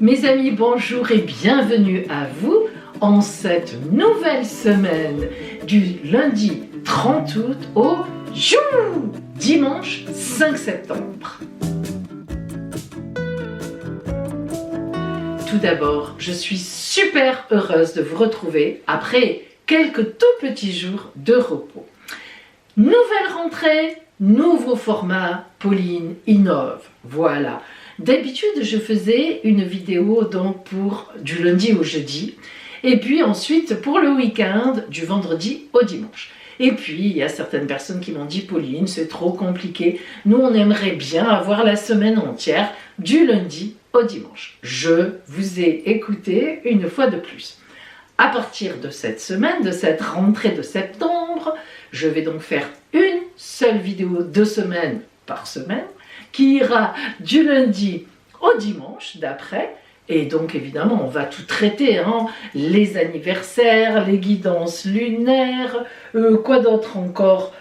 Mes amis, bonjour et bienvenue à vous en cette nouvelle semaine du lundi 30 août au dimanche 5 septembre. Tout d'abord, je suis super heureuse de vous retrouver après quelques tout petits jours de repos. Nouvelle rentrée, nouveau format, Pauline innove, voilà. D'habitude, je faisais une vidéo donc pour du lundi au jeudi, et puis ensuite pour le week-end, du vendredi au dimanche. Et puis, il y a certaines personnes qui m'ont dit « Pauline, c'est trop compliqué, nous on aimerait bien avoir la semaine entière, du lundi au dimanche. » Je vous ai écouté une fois de plus. À partir de cette semaine, de cette rentrée de septembre, je vais donc faire une seule vidéo de semaine par semaine, qui ira du lundi au dimanche d'après. Et donc évidemment, on va tout traiter, hein, les anniversaires, les guidances lunaires, quoi d'autre encore,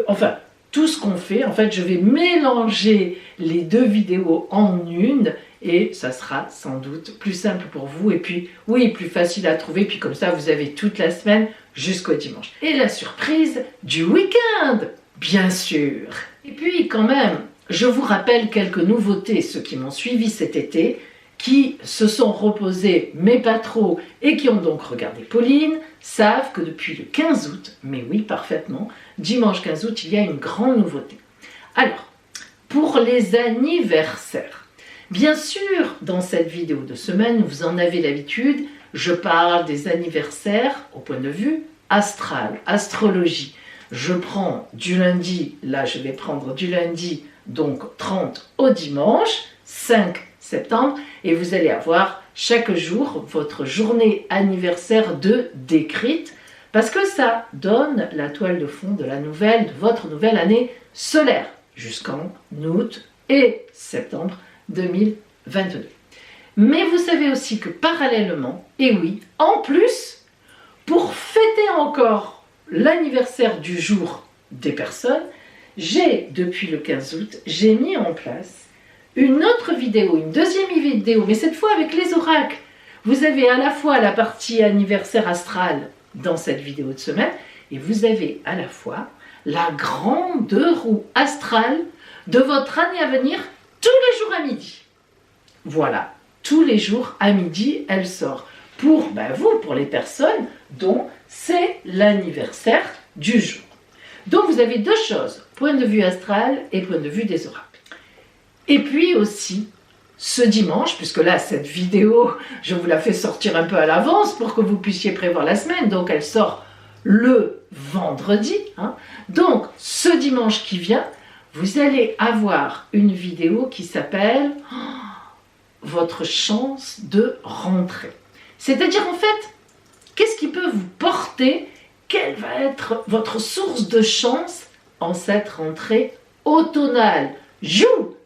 enfin, tout ce qu'on fait. En fait, je vais mélanger les deux vidéos en une et ça sera sans doute plus simple pour vous. Et puis, oui, plus facile à trouver. Puis comme ça, vous avez toute la semaine jusqu'au dimanche. Et la surprise du week-end, bien sûr. Et puis quand même, je vous rappelle quelques nouveautés, ceux qui m'ont suivi cet été, qui se sont reposés, mais pas trop, et qui ont donc regardé Pauline, savent que depuis le 15 août, mais oui, parfaitement, dimanche 15 août, il y a une grande nouveauté. Alors, pour les anniversaires, bien sûr, dans cette vidéo de semaine, vous en avez l'habitude, je parle des anniversaires au point de vue astral, astrologie. Je prends du lundi, là je vais prendre du lundi, donc 30 au dimanche, 5 septembre, et vous allez avoir chaque jour votre journée anniversaire décrite, parce que ça donne la toile de fond de votre nouvelle année solaire, jusqu'en août et septembre 2022. Mais vous savez aussi que parallèlement, et oui, en plus, pour fêter encore l'anniversaire du jour des personnes, depuis le 15 août, j'ai mis en place une autre vidéo, une deuxième vidéo, mais cette fois avec les oracles. Vous avez à la fois la partie anniversaire astral dans cette vidéo de semaine, et vous avez à la fois la grande roue astrale de votre année à venir tous les jours à midi. Voilà, tous les jours à midi, elle sort. Pour vous, pour les personnes dont c'est l'anniversaire du jour. Donc vous avez deux choses, point de vue astral et point de vue des oracles. Et puis aussi, ce dimanche, puisque là, cette vidéo, je vous la fais sortir un peu à l'avance pour que vous puissiez prévoir la semaine, donc elle sort le vendredi. Hein. Donc, ce dimanche qui vient, vous allez avoir une vidéo qui s'appelle « Votre chance de rentrer ». C'est-à-dire, en fait, qu'est-ce qui peut vous porter? Quelle va être votre source de chance en cette rentrée automnale?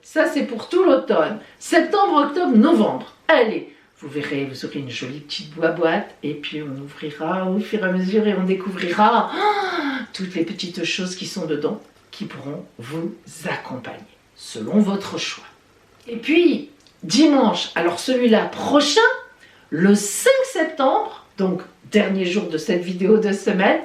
Ça c'est pour tout l'automne. Septembre, octobre, novembre. Allez, vous verrez, vous aurez une jolie petite boîte et puis on ouvrira au fur et à mesure et on découvrira toutes les petites choses qui sont dedans qui pourront vous accompagner selon votre choix. Et puis, dimanche, alors celui-là prochain, le 5 septembre, donc dernier jour de cette vidéo de semaine,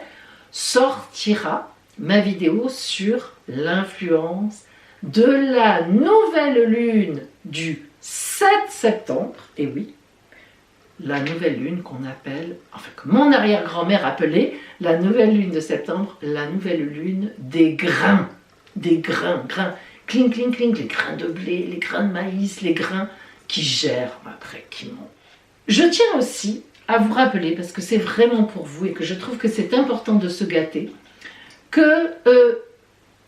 sortira ma vidéo sur l'influence de la nouvelle lune du 7 septembre, et oui, la nouvelle lune qu'on appelle, enfin que mon arrière-grand-mère appelait la nouvelle lune de septembre, la nouvelle lune des grains, grains, cling, cling, cling, les grains de blé, les grains de maïs, les grains qui germent après, qui montent. Je tiens aussi à vous rappeler, parce que c'est vraiment pour vous et que je trouve que c'est important de se gâter, que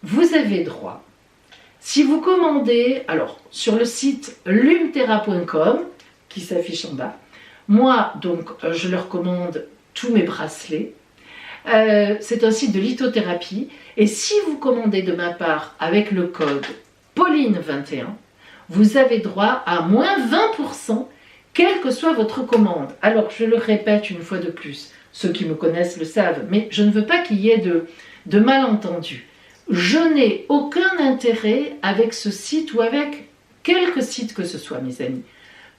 vous avez droit, si vous commandez, alors sur le site lumterra.com qui s'affiche en bas, moi donc je leur commande tous mes bracelets, c'est un site de lithothérapie, et si vous commandez de ma part avec le code Pauline21, vous avez droit à moins 20%, quelle que soit votre commande. Alors, je le répète une fois de plus, ceux qui me connaissent le savent, mais je ne veux pas qu'il y ait de malentendus. Je n'ai aucun intérêt avec ce site ou avec quelque site que ce soit, mes amis.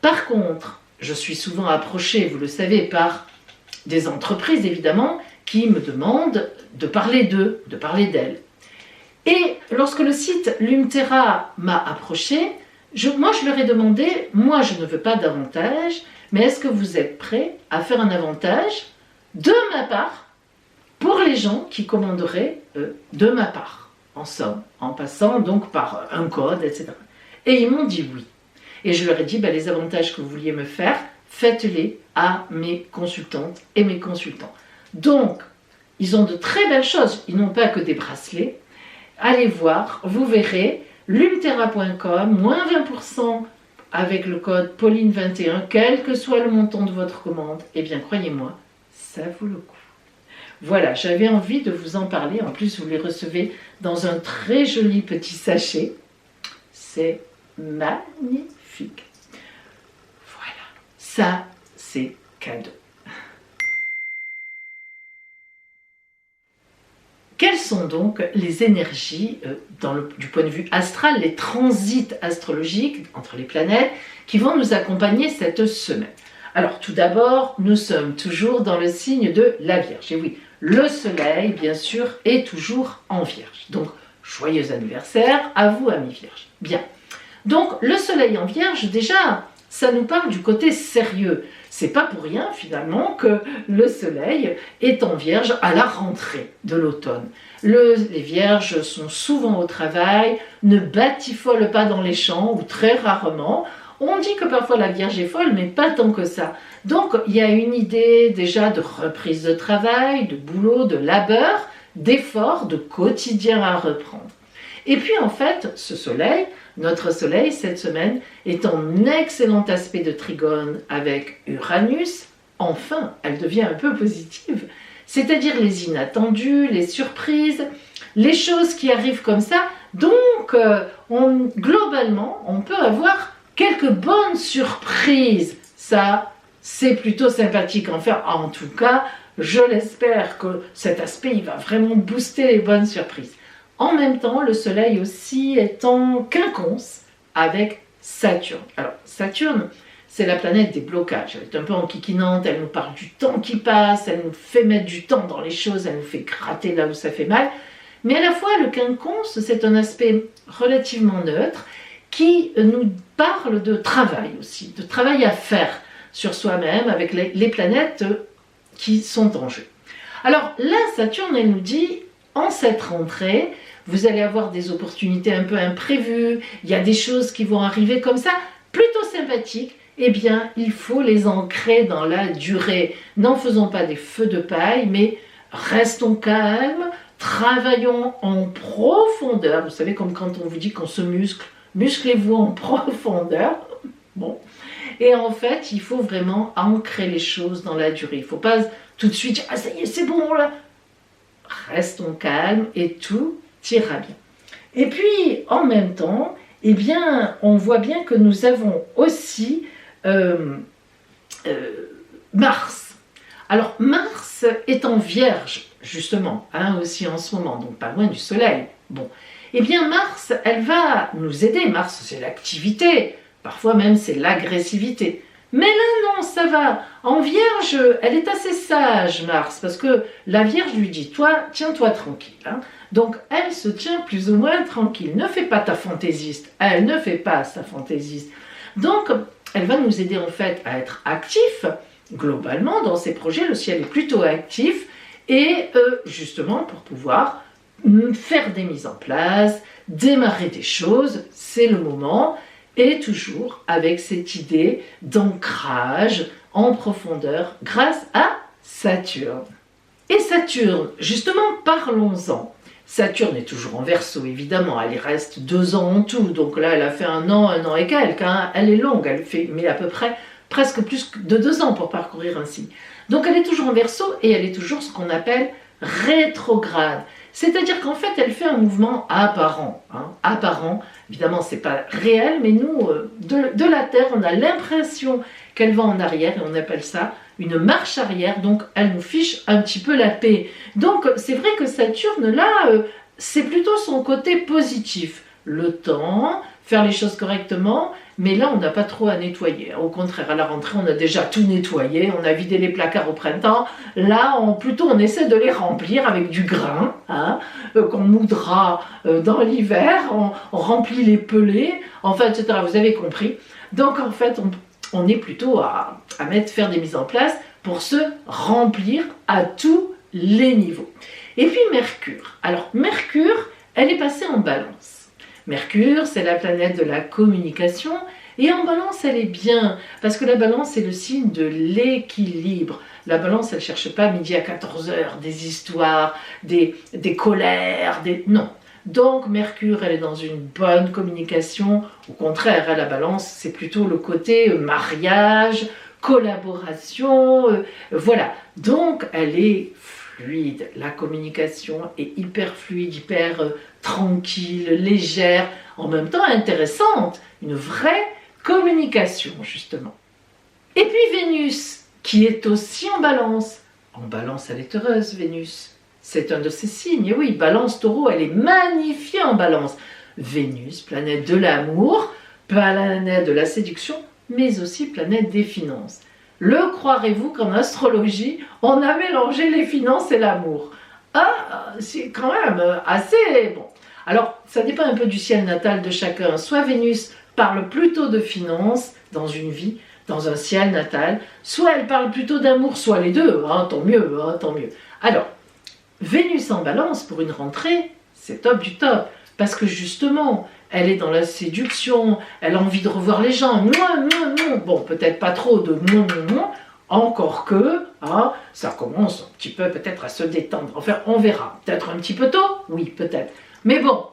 Par contre, je suis souvent approchée, vous le savez, par des entreprises évidemment qui me demandent de parler d'eux, de parler d'elles. Et lorsque le site Lumterra m'a approché, moi je leur ai demandé, moi je ne veux pas d'avantage, mais est-ce que vous êtes prêts à faire un avantage de ma part pour les gens qui commanderaient de ma part, en somme, en passant donc par un code, etc. Et ils m'ont dit oui. Et je leur ai dit, les avantages que vous vouliez me faire, faites-les à mes consultantes et mes consultants. Donc, ils ont de très belles choses, ils n'ont pas que des bracelets. Allez voir, vous verrez, lumterra.com, moins 20% avec le code Pauline21, quel que soit le montant de votre commande. Eh bien, croyez-moi, ça vaut le coup. Voilà, j'avais envie de vous en parler. En plus, vous les recevez dans un très joli petit sachet. C'est magnifique. Voilà, ça, c'est cadeau. Quelles sont donc les énergies du point de vue astral, les transits astrologiques entre les planètes qui vont nous accompagner cette semaine? Alors tout d'abord, nous sommes toujours dans le signe de la Vierge. Et oui, le soleil, bien sûr, est toujours en Vierge. Donc, joyeux anniversaire à vous, amis Vierges. Bien. Donc, le soleil en Vierge, déjà, ça nous parle du côté sérieux. C'est pas pour rien, finalement, que le soleil est en Vierge à la rentrée de l'automne. Les Vierges sont souvent au travail, ne batifolent pas dans les champs, ou très rarement. On dit que parfois la Vierge est folle, mais pas tant que ça. Donc, il y a une idée déjà de reprise de travail, de boulot, de labeur, d'effort, de quotidien à reprendre. Et puis, en fait, ce soleil, notre soleil, cette semaine, est en excellent aspect de trigone avec Uranus. Enfin, elle devient un peu positive. C'est-à-dire les inattendus, les surprises, les choses qui arrivent comme ça. Donc, globalement, on peut avoir quelques bonnes surprises. Ça, c'est plutôt sympathique. Enfin, en tout cas, je l'espère que cet aspect, il va vraiment booster les bonnes surprises. En même temps, le soleil aussi est en quinconce avec Saturne. Alors, Saturne, c'est la planète des blocages. Elle est un peu enquiquinante, elle nous parle du temps qui passe, elle nous fait mettre du temps dans les choses, elle nous fait gratter là où ça fait mal. Mais à la fois, le quinconce, c'est un aspect relativement neutre qui nous parle de travail aussi, de travail à faire sur soi-même avec les planètes qui sont en jeu. Alors là, Saturne, elle nous dit, en cette rentrée, vous allez avoir des opportunités un peu imprévues, il y a des choses qui vont arriver comme ça, plutôt sympathiques. Eh bien, il faut les ancrer dans la durée. N'en faisons pas des feux de paille, mais restons calmes, travaillons en profondeur. Vous savez, comme quand on vous dit qu'on se muscle, musclez-vous en profondeur. Bon. Et en fait, il faut vraiment ancrer les choses dans la durée. Il ne faut pas tout de suite dire « Ah, ça y est, c'est bon là !» Restons calmes et tout ira bien. Et puis, en même temps, eh bien, on voit bien que nous avons aussi Mars. Alors, Mars est en Vierge, justement, aussi en ce moment, donc pas loin du Soleil. Bon. Eh bien, Mars, elle va nous aider. Mars, c'est l'activité. Parfois même, c'est l'agressivité. Mais là, non, ça va. En Vierge, elle est assez sage, Mars, parce que la Vierge lui dit, toi, tiens-toi tranquille. Hein. Donc, elle se tient plus ou moins tranquille. Ne fais pas ta fantaisiste. Elle ne fait pas sa fantaisiste. Donc, elle va nous aider, en fait, à être actifs, globalement, dans ces projets. Le ciel est plutôt actif. Et justement, pour pouvoir faire des mises en place, démarrer des choses, c'est le moment. Et toujours avec cette idée d'ancrage en profondeur grâce à Saturne. Et Saturne, justement, parlons-en. Saturne est toujours en Verseau, évidemment, elle y reste 2 ans en tout, donc là elle a fait 1 an et quelques, hein. Elle est longue, elle fait mais à peu près presque plus de 2 ans pour parcourir un signe. Donc elle est toujours en Verseau et elle est toujours ce qu'on appelle rétrograde. C'est-à-dire qu'en fait, elle fait un mouvement apparent. Hein, apparent, évidemment, ce n'est pas réel, mais nous, de la Terre, on a l'impression qu'elle va en arrière, et on appelle ça une marche arrière, donc elle nous fiche un petit peu la paix. Donc, c'est vrai que Saturne, là, c'est plutôt son côté positif. Le temps faire les choses correctement, mais là on n'a pas trop à nettoyer. Au contraire, à la rentrée on a déjà tout nettoyé, on a vidé les placards au printemps, là plutôt on essaie de les remplir avec du grain, hein, qu'on moudra dans l'hiver, on remplit les pelés, enfin etc. Vous avez compris. Donc en fait on est plutôt à faire des mises en place pour se remplir à tous les niveaux. Et puis Mercure. Alors Mercure, elle est passée en Balance. Mercure, c'est la planète de la communication, et en Balance, elle est bien, parce que la Balance, c'est le signe de l'équilibre. La Balance, elle ne cherche pas midi à 14 h des histoires, des colères, non. Donc Mercure, elle est dans une bonne communication. Au contraire, la Balance, c'est plutôt le côté mariage, collaboration, voilà. Donc elle est fluide, la communication est hyper fluide, hyper tranquille, légère, en même temps intéressante, une vraie communication justement. Et puis Vénus, qui est aussi en Balance. En Balance, elle est heureuse, Vénus. C'est un de ses signes, et oui, Balance Taureau, elle est magnifiée en Balance. Vénus, planète de l'amour, planète de la séduction, mais aussi planète des finances. Le croirez-vous qu'en astrologie, on a mélangé les finances et l'amour? Ah, c'est quand même assez bon. Alors, ça dépend un peu du ciel natal de chacun. Soit Vénus parle plutôt de finances dans une vie, dans un ciel natal, soit elle parle plutôt d'amour, soit les deux, hein, tant mieux, hein, tant mieux. Alors, Vénus en Balance pour une rentrée, c'est top du top, parce que justement, elle est dans la séduction, elle a envie de revoir les gens, bon, peut-être pas trop de encore que, hein, ça commence un petit peu peut-être à se détendre, enfin on verra, peut-être un petit peu tôt, oui peut-être, mais bon,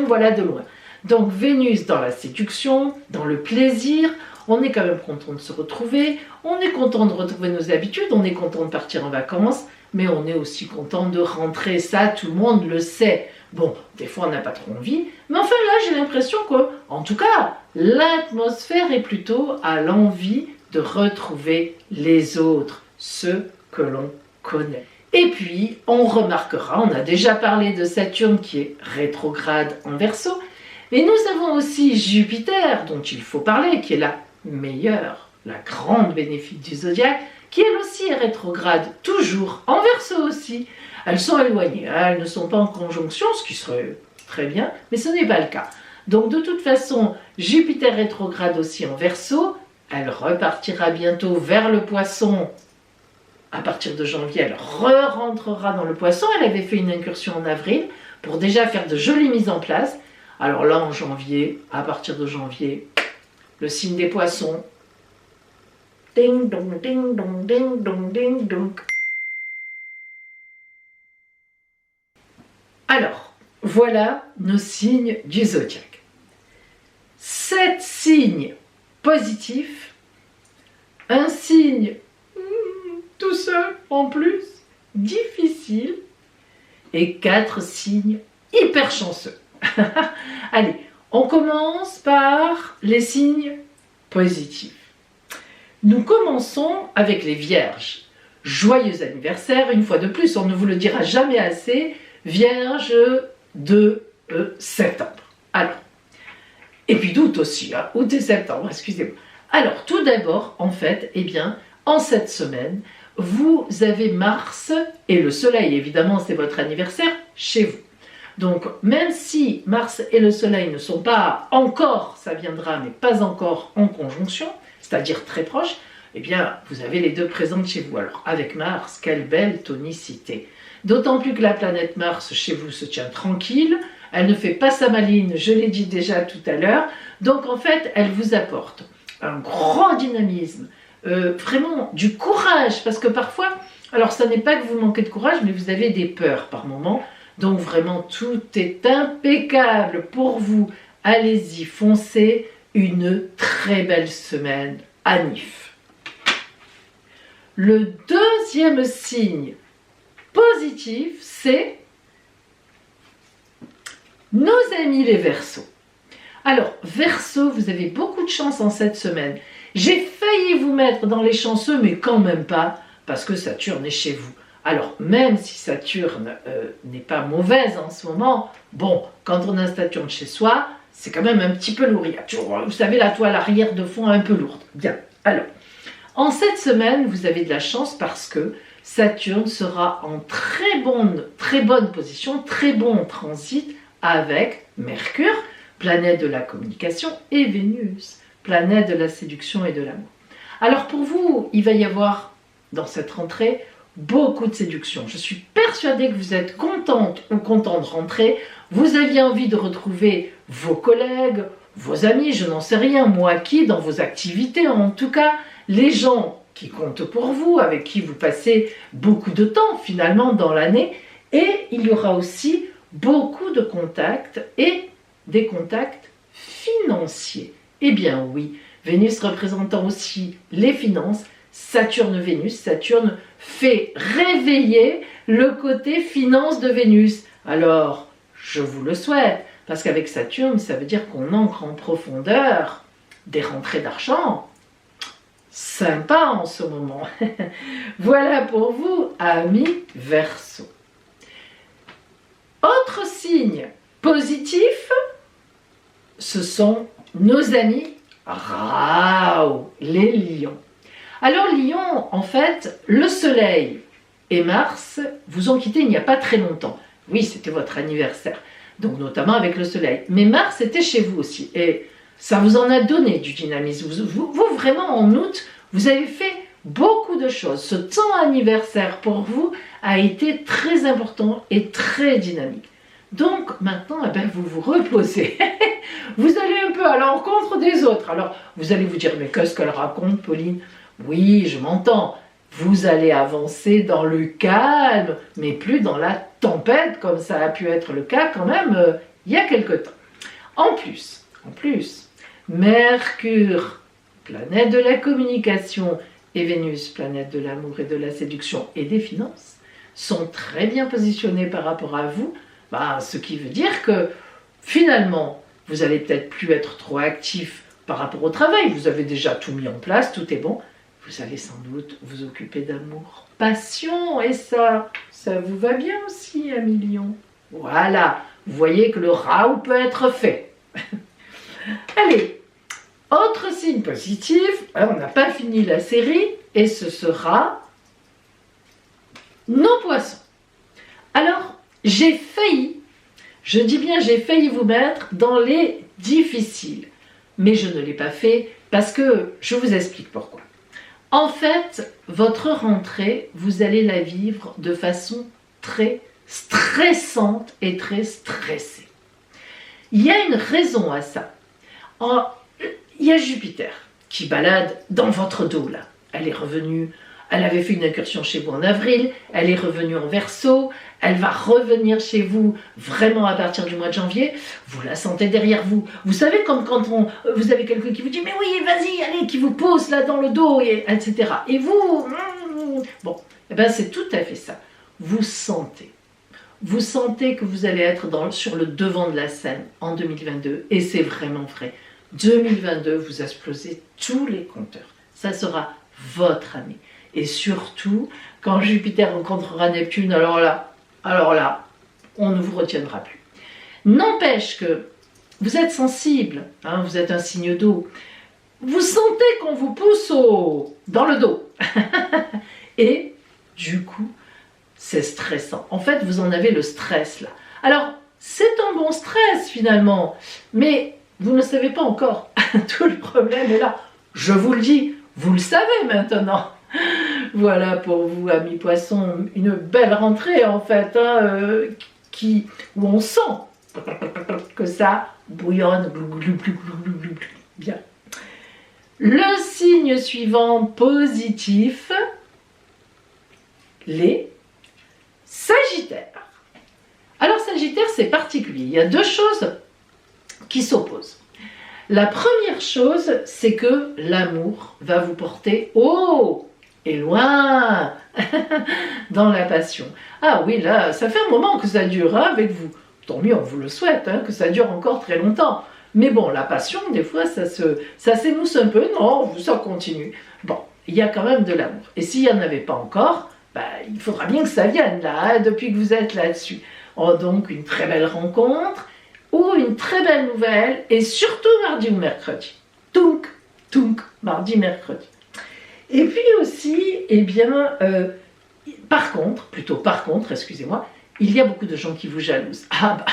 voilà de loin. Donc Vénus dans la séduction, dans le plaisir, on est quand même content de se retrouver, on est content de retrouver nos habitudes, on est content de partir en vacances, mais on est aussi content de rentrer, ça tout le monde le sait. Bon, des fois on n'a pas trop envie, mais enfin là j'ai l'impression que, en tout cas, l'atmosphère est plutôt à l'envie de retrouver les autres, ceux que l'on connaît. Et puis, on remarquera, on a déjà parlé de Saturne qui est rétrograde en Verseau, mais nous avons aussi Jupiter, dont il faut parler, qui est la meilleure, la grande bénéfique du zodiaque, qui elle aussi est rétrograde, toujours en Verseau aussi. Elles sont éloignées, elles ne sont pas en conjonction, ce qui serait très bien, mais ce n'est pas le cas. Donc de toute façon, Jupiter rétrograde aussi en Verseau, elle repartira bientôt vers le Poisson. À partir de janvier, elle rentrera dans le Poisson. Elle avait fait une incursion en avril pour déjà faire de jolies mises en place. Alors là, en janvier, à partir de janvier, le signe des Poissons. Ding dong, ding dong, ding dong, ding dong. Alors, voilà nos signes du zodiaque. 7 signes positifs, un signe tout seul en plus, difficile, et 4 signes hyper chanceux. Allez, on commence par les signes positifs. Nous commençons avec les Vierges. Joyeux anniversaire, une fois de plus, on ne vous le dira jamais assez, Vierge de septembre. Alors, et puis d'août aussi, hein, août et septembre, excusez-moi. Alors, tout d'abord, en fait, eh bien, en cette semaine, vous avez Mars et le Soleil, évidemment, c'est votre anniversaire, chez vous. Donc, même si Mars et le Soleil ne sont pas encore, ça viendra, mais pas encore en conjonction, c'est-à-dire très proches, eh bien, vous avez les deux présentes chez vous. Alors, avec Mars, quelle belle tonicité. D'autant plus que la planète Mars, chez vous, se tient tranquille, elle ne fait pas sa maline, je l'ai dit déjà tout à l'heure, donc en fait, elle vous apporte un grand dynamisme, vraiment du courage, parce que parfois, alors ça n'est pas que vous manquez de courage, mais vous avez des peurs par moment, donc vraiment tout est impeccable pour vous. Allez-y, foncez, une très belle semaine à Nif. Le deuxième signe positif, c'est nos amis les Verseaux. Alors, Verseau, vous avez beaucoup de chance en cette semaine. J'ai failli vous mettre dans les chanceux, mais quand même pas, parce que Saturne est chez vous. Alors, même si Saturne n'est pas mauvaise en ce moment, bon, quand on a Saturne chez soi, c'est quand même un petit peu lourd. Il y a toujours, vous savez, la toile arrière de fond un peu lourde. Bien, alors, en cette semaine, vous avez de la chance parce que Saturne sera en très bonne position, très bon transit avec Mercure, planète de la communication, et Vénus, planète de la séduction et de l'amour. Alors pour vous, il va y avoir dans cette rentrée beaucoup de séduction. Je suis persuadée que vous êtes contente ou content de rentrer. Vous aviez envie de retrouver vos collègues, vos amis, je n'en sais rien, moi qui, dans vos activités, en tout cas, les gens qui comptent pour vous, avec qui vous passez beaucoup de temps finalement dans l'année. Et il y aura aussi beaucoup de contacts et des contacts financiers. Eh bien oui, Vénus représentant aussi les finances, Saturne-Vénus. Saturne fait réveiller le côté finance de Vénus. Alors, je vous le souhaite, parce qu'avec Saturne, ça veut dire qu'on ancre en profondeur des rentrées d'argent. Sympa en ce moment. Voilà pour vous, amis Verseau. Autre signe positif, ce sont nos amis les lions. Alors Lion, en fait, le Soleil et Mars vous ont quitté il n'y a pas très longtemps. Oui, c'était votre anniversaire, donc notamment avec le Soleil. Mais Mars était chez vous aussi, et ça vous en a donné du dynamisme. Vous vraiment, en août, vous avez fait beaucoup de choses. Ce temps anniversaire pour vous a été très important et très dynamique. Donc maintenant, eh bien, vous vous reposez. Vous allez un peu à l'encontre des autres. Alors, vous allez vous dire, mais qu'est-ce qu'elle raconte, Pauline? Oui, je m'entends. Vous allez avancer dans le calme, mais plus dans la tempête, comme ça a pu être le cas quand même il y a quelque temps. En plus, Mercure, planète de la communication, et Vénus, planète de l'amour et de la séduction et des finances, sont très bien positionnés par rapport à vous, ce qui veut dire que finalement, vous allez peut-être plus être trop actif par rapport au travail, vous avez déjà tout mis en place, tout est bon, vous allez sans doute vous occuper d'amour, passion, et ça vous va bien aussi, amis Lion. Voilà, vous voyez que le raout peut être fait. Allez, autre signe positif, on n'a pas fini la série, et ce sera nos poissons. Alors, j'ai failli, je dis bien j'ai failli vous mettre dans les difficiles, mais je ne l'ai pas fait parce que je vous explique pourquoi. En fait, votre rentrée, vous allez la vivre de façon très stressante et très stressée. Il y a une raison à ça. Il y a Jupiter qui balade dans votre dos là. Elle est revenue, elle avait fait une incursion chez vous en avril, elle est revenue en Verseau, elle va revenir chez vous vraiment à partir du mois de janvier, vous la sentez derrière vous. Vous savez, comme quand vous avez quelqu'un qui vous dit « mais oui, vas-y, allez », qui vous pose là dans le dos, etc. Et vous, bon, eh ben c'est tout à fait ça. Vous sentez que vous allez être sur le devant de la scène en 2022, et c'est vraiment vrai. 2022, vous explosez tous les compteurs. Ça sera votre année. Et surtout, quand Jupiter rencontrera Neptune, alors là, on ne vous retiendra plus. N'empêche que vous êtes sensible, vous êtes un signe d'eau. Vous sentez qu'on vous pousse dans le dos. Et du coup, c'est stressant. En fait, vous en avez le stress là. Alors, c'est un bon stress finalement, mais vous ne savez pas encore. Tout le problème est là. Je vous le dis, vous le savez maintenant. Voilà pour vous, amis poissons, une belle rentrée en fait, où on sent que ça bouillonne. Bien. Le signe suivant positif, les Sagittaires. Alors Sagittaire, c'est particulier. Il y a deux choses qui s'opposent. La première chose, c'est que l'amour va vous porter haut et loin dans la passion. Ah oui, là, ça fait un moment que ça dure avec vous. Tant mieux, on vous le souhaite, que ça dure encore très longtemps. Mais bon, la passion, des fois, ça s'émousse un peu. Non, ça continue. Bon, il y a quand même de l'amour. Et s'il n'y en avait pas encore, il faudra bien que ça vienne, là, depuis que vous êtes là-dessus. Oh, donc, une très belle rencontre. ou une très belle nouvelle, et surtout mardi ou mercredi. Tounk, tounk, mardi, mercredi. Et puis aussi, eh bien, par contre, excusez-moi, il y a beaucoup de gens qui vous jalousent. Ah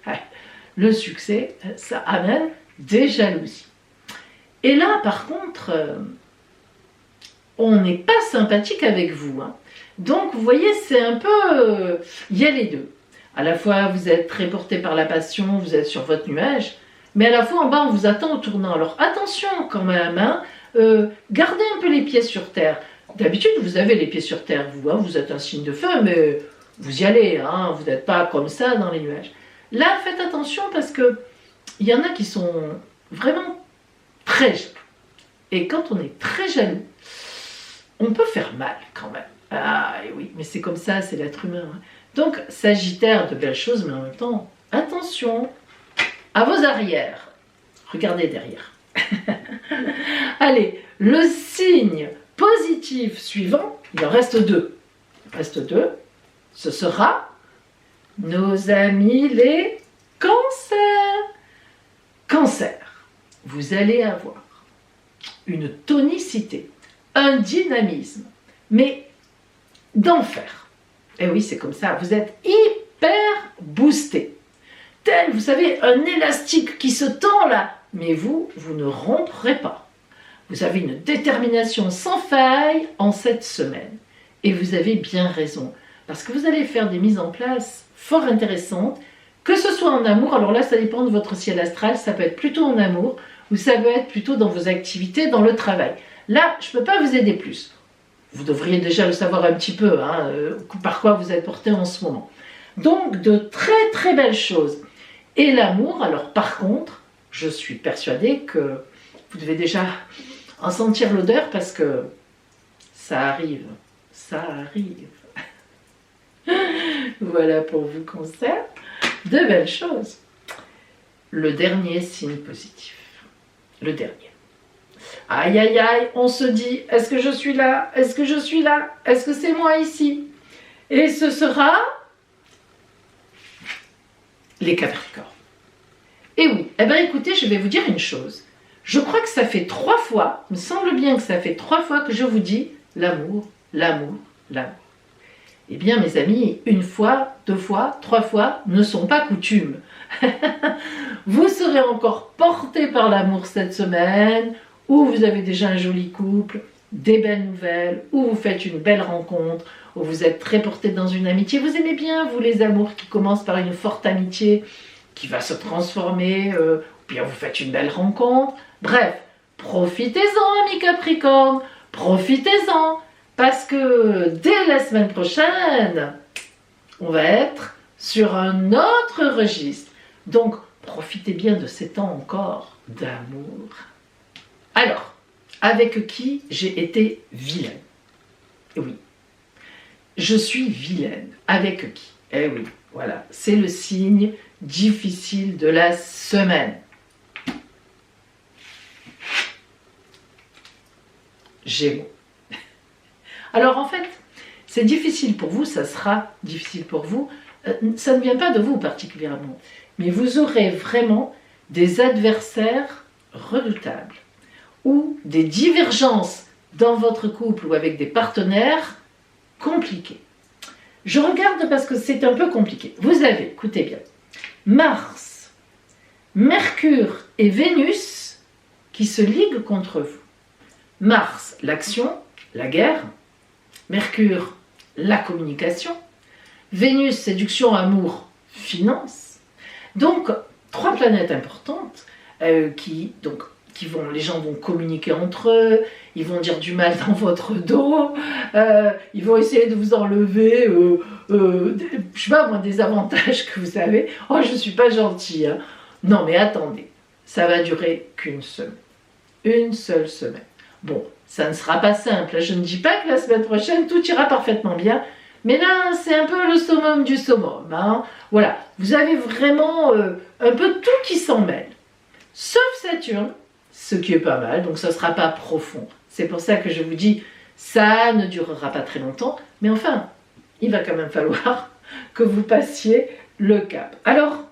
bah, le succès, ça amène des jalousies. Et là, par contre, on n'est pas sympathique avec vous. Hein. Donc, vous voyez, c'est un peu... il y a les deux. À la fois, vous êtes très porté par la passion, vous êtes sur votre nuage, mais à la fois, en bas, on vous attend au tournant. Alors, attention quand même, hein, gardez un peu les pieds sur terre. D'habitude, vous avez les pieds sur terre, vous, hein, vous êtes un signe de feu, mais vous y allez, hein, vous n'êtes pas comme ça dans les nuages. Là, faites attention parce que il y en a qui sont vraiment très jaloux. Et quand on est très jaloux, on peut faire mal quand même. Ah et oui, mais c'est comme ça, c'est l'être humain. Hein. Donc, Sagittaire, de belles choses, mais en même temps, attention à vos arrières. Regardez derrière. Allez, le signe positif suivant, il en reste deux. Il en reste deux. Ce sera nos amis les cancers. Cancer, vous allez avoir une tonicité, un dynamisme, mais d'enfer. Et oui, c'est comme ça, vous êtes hyper boosté. Tel, vous savez, un élastique qui se tend là, mais vous ne romprez pas. Vous avez une détermination sans faille en cette semaine. Et vous avez bien raison, parce que vous allez faire des mises en place fort intéressantes, que ce soit en amour, alors là ça dépend de votre ciel astral, ça peut être plutôt en amour, ou ça peut être plutôt dans vos activités, dans le travail. Là, je ne peux pas vous aider plus. Vous devriez déjà le savoir un petit peu, hein, par quoi vous êtes porté en ce moment. Donc, de très très belles choses. Et l'amour, alors par contre, je suis persuadée que vous devez déjà en sentir l'odeur parce que ça arrive, ça arrive. Voilà pour vous, Cancer. De belles choses. Le dernier signe positif. Le dernier. Aïe, aïe, aïe, on se dit, est-ce que je suis là? Est-ce que je suis là? Est-ce que c'est moi ici? Et ce sera les Capricornes. Et oui, eh bien écoutez, je vais vous dire une chose. Je crois que ça fait 3 fois, il me semble bien que ça fait 3 fois que je vous dis l'amour, l'amour, l'amour. Eh bien mes amis, 1 fois, 2 fois, 3 fois ne sont pas coutumes. Vous serez encore porté par l'amour cette semaine, ou vous avez déjà un joli couple, des belles nouvelles, ou vous faites une belle rencontre, ou vous êtes très porté dans une amitié. Vous aimez bien, vous, les amours qui commencent par une forte amitié, qui va se transformer, ou bien vous faites une belle rencontre. Bref, profitez-en, amis Capricorne, profitez-en, parce que dès la semaine prochaine, on va être sur un autre registre. Donc, profitez bien de ces temps encore d'amour. Alors, avec qui j'ai été vilaine? Oui, je suis vilaine. Avec qui? Eh oui, voilà, c'est le signe difficile de la semaine. Gémeaux. Alors en fait, c'est difficile pour vous, ça sera difficile pour vous. Ça ne vient pas de vous particulièrement, mais vous aurez vraiment des adversaires redoutables ou des divergences dans votre couple ou avec des partenaires compliqués. Je regarde parce que c'est un peu compliqué. Vous avez, écoutez bien, Mars, Mercure et Vénus qui se liguent contre vous. Mars, l'action, la guerre. Mercure, la communication. Vénus, séduction, amour, finance. Donc, 3 planètes importantes les gens vont communiquer entre eux, ils vont dire du mal dans votre dos, ils vont essayer de vous enlever, je sais pas moi, des avantages que vous avez. Oh, je suis pas gentille, hein. Non, mais attendez, ça va durer qu'une semaine. Une seule semaine. Bon, ça ne sera pas simple. Je ne dis pas que la semaine prochaine, tout ira parfaitement bien. Mais là, c'est un peu le summum du summum. Hein. Voilà, vous avez vraiment un peu tout qui s'en mêle. Sauf Saturne, ce qui est pas mal, donc ça ne sera pas profond. C'est pour ça que je vous dis, ça ne durera pas très longtemps. Mais enfin, il va quand même falloir que vous passiez le cap. Alors,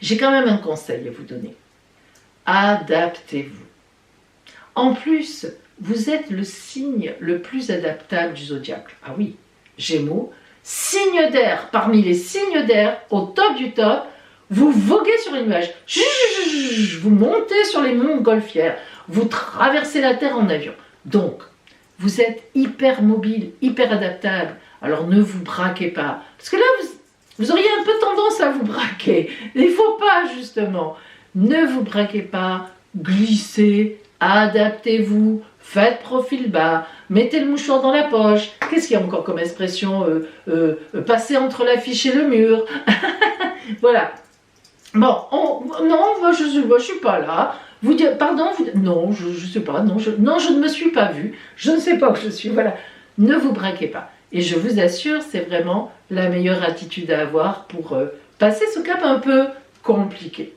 J'ai quand même un conseil à vous donner. Adaptez-vous. En plus, vous êtes le signe le plus adaptable du zodiaque. Ah oui, Gémeaux, signe d'air, parmi les signes d'air, au top du top, vous voguez sur les nuages, vous montez sur les montgolfières, vous traversez la Terre en avion. Donc, vous êtes hyper mobile, hyper adaptable. Alors ne vous braquez pas. Parce que là, vous auriez un peu tendance à vous braquer. Il ne faut pas, justement. Ne vous braquez pas, glissez, adaptez-vous, faites profil bas, mettez le mouchoir dans la poche. Qu'est-ce qu'il y a encore comme expression passer entre l'affiche et le mur. Voilà. Bon, non, moi je suis pas là. Vous dites, pardon, non, je sais pas, non, je ne me suis pas vue. Je ne sais pas où je suis, voilà. Ne vous braquez pas. Et je vous assure, c'est vraiment la meilleure attitude à avoir pour passer ce cap un peu compliqué.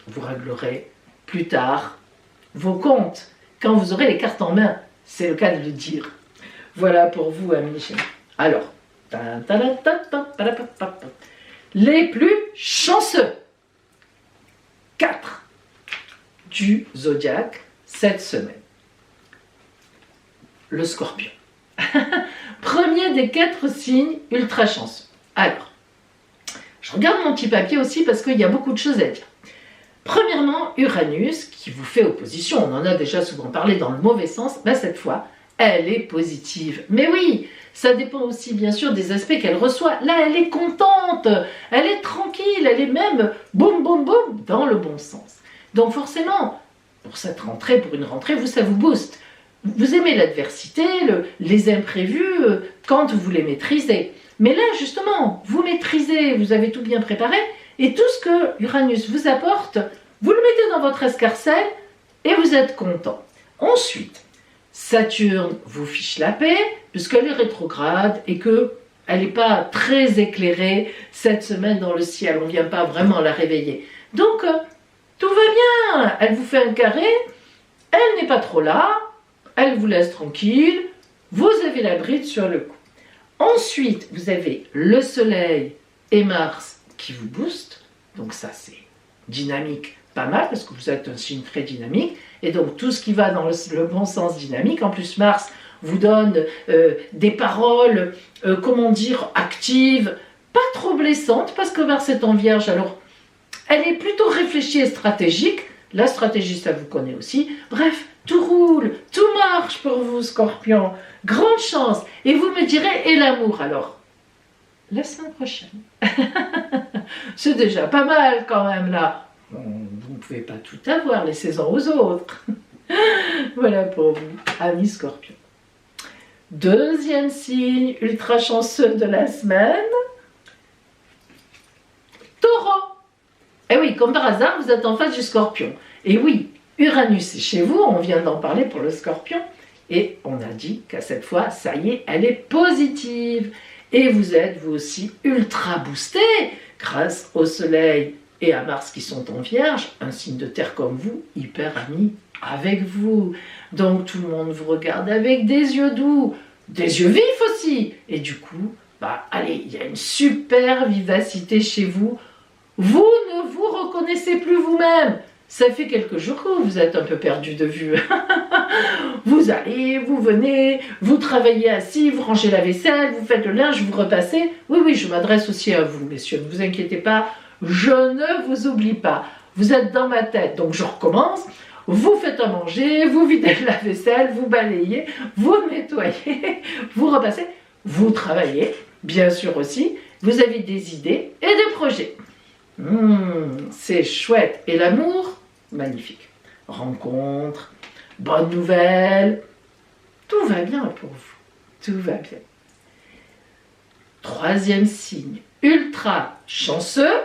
Vous réglerez plus tard vos comptes, quand vous aurez les cartes en main. C'est le cas de le dire. Voilà pour vous, amis Gémeaux. Alors, les plus chanceux. 4 du zodiaque cette semaine. Le Scorpion. Premier des 4 signes ultra chanceux. Alors, je regarde mon petit papier aussi parce qu'il y a beaucoup de choses à dire. Premièrement, Uranus, qui vous fait opposition, on en a déjà souvent parlé dans le mauvais sens, mais cette fois, elle est positive. Mais oui, ça dépend aussi bien sûr des aspects qu'elle reçoit. Là, elle est contente, elle est tranquille, elle est même boum boum boum dans le bon sens. Donc forcément, pour cette rentrée, pour une rentrée, ça vous booste. Vous aimez l'adversité, les imprévus, quand vous les maîtrisez. Mais là, justement, vous maîtrisez, vous avez tout bien préparé, et tout ce que Uranus vous apporte, vous le mettez dans votre escarcelle, et vous êtes content. Ensuite, Saturne vous fiche la paix, puisqu'elle est rétrograde, et qu'elle n'est pas très éclairée cette semaine dans le ciel, on ne vient pas vraiment la réveiller. Donc, tout va bien, elle vous fait un carré, elle n'est pas trop là, elle vous laisse tranquille, vous avez la bride sur le cou. Ensuite, vous avez le Soleil et Mars qui vous boostent, donc ça c'est dynamique, pas mal, parce que vous êtes un signe très dynamique, et donc tout ce qui va dans le bon sens dynamique. En plus, Mars vous donne des paroles, comment dire, actives, pas trop blessantes, parce que Mars est en Vierge, alors elle est plutôt réfléchie et stratégique. La stratégie, ça vous connaît aussi. Bref, tout roule, tout marche pour vous, Scorpion. Grande chance. Et vous me direz, et l'amour alors? La semaine prochaine. C'est déjà pas mal quand même là. Bon, vous ne pouvez pas tout avoir, laissez-en aux autres. Voilà pour vous, amis Scorpion. Deuxième signe ultra chanceux de la semaine. Taureau. Eh oui, comme par hasard, vous êtes en face du Scorpion. Et oui, Uranus est chez vous, on vient d'en parler pour le Scorpion. Et on a dit qu'à cette fois, ça y est, elle est positive. Et vous êtes, vous aussi, ultra boosté grâce au Soleil et à Mars qui sont en Vierge, un signe de terre comme vous, hyper ami avec vous. Donc tout le monde vous regarde avec des yeux doux, des yeux vifs aussi. Et du coup, allez, il y a une super vivacité chez vous. Vous ne vous reconnaissez plus vous-même. Ça fait quelques jours que vous êtes un peu perdu de vue. Vous allez, vous venez, vous travaillez assis, vous rangez la vaisselle, vous faites le linge, vous repassez. Oui, je m'adresse aussi à vous, messieurs. Ne vous inquiétez pas, je ne vous oublie pas. Vous êtes dans ma tête, donc je recommence. Vous faites à manger, vous videz la vaisselle, vous balayez, vous nettoyez, vous repassez, vous travaillez, bien sûr aussi. Vous avez des idées et des projets. C'est chouette. Et l'amour, magnifique. Rencontre, bonne nouvelle, tout va bien pour vous. Tout va bien. Troisième signe, ultra chanceux.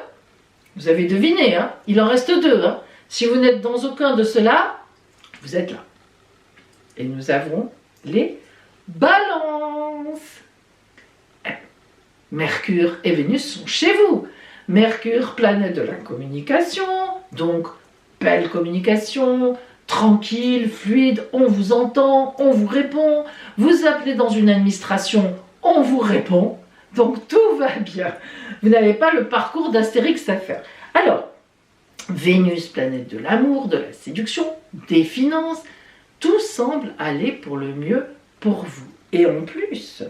Vous avez deviné, hein, il en reste 2. Hein. Si vous n'êtes dans aucun de ceux-là, vous êtes là. Et nous avons les balances. Mercure et Vénus sont chez vous. Mercure, planète de la communication, donc belle communication, tranquille, fluide, on vous entend, on vous répond. Vous appelez dans une administration, on vous répond. Donc tout va bien. Vous n'avez pas le parcours d'Astérix à faire. Alors, Vénus, planète de l'amour, de la séduction, des finances, tout semble aller pour le mieux pour vous. Et en plus,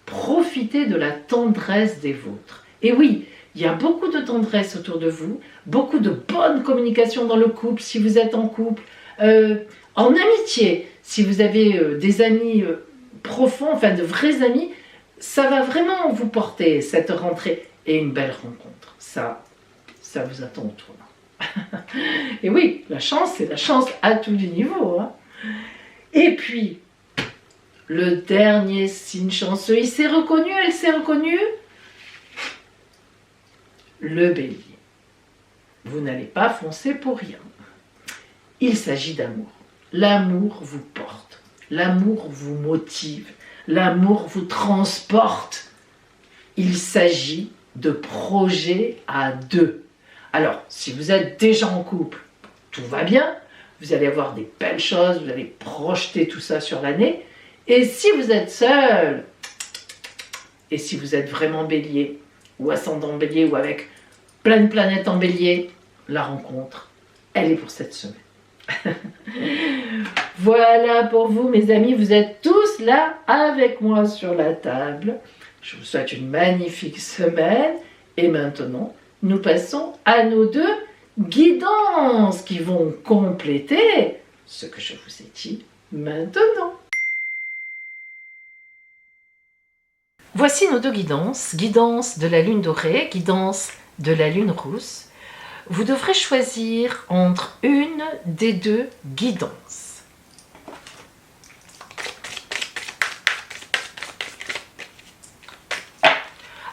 profitez de la tendresse des vôtres. Et oui, il y a beaucoup de tendresse autour de vous, beaucoup de bonne communication dans le couple, si vous êtes en couple, en amitié, si vous avez des amis profonds, enfin de vrais amis, ça va vraiment vous porter cette rentrée et une belle rencontre. Ça vous attend au tournant. Et oui, la chance, c'est la chance à tous les niveaux. Hein. Et puis, le dernier signe chanceux, il s'est reconnu, elle s'est reconnue. Le bélier. Vous n'allez pas foncer pour rien. Il s'agit d'amour. L'amour vous porte. L'amour vous motive. L'amour vous transporte. Il s'agit de projets à deux. Alors, si vous êtes déjà en couple, tout va bien. Vous allez avoir des belles choses, vous allez projeter tout ça sur l'année. Et si vous êtes seul, et si vous êtes vraiment bélier, ou ascendant bélier, ou avec plein de planètes en bélier, la rencontre, elle est pour cette semaine. Voilà pour vous, mes amis, vous êtes tous là avec moi sur la table. Je vous souhaite une magnifique semaine. Et maintenant, nous passons à nos deux guidances qui vont compléter ce que je vous ai dit maintenant. Voici nos deux guidances. Guidance de la lune dorée, guidance de la lune rousse. Vous devrez choisir entre une des deux guidances.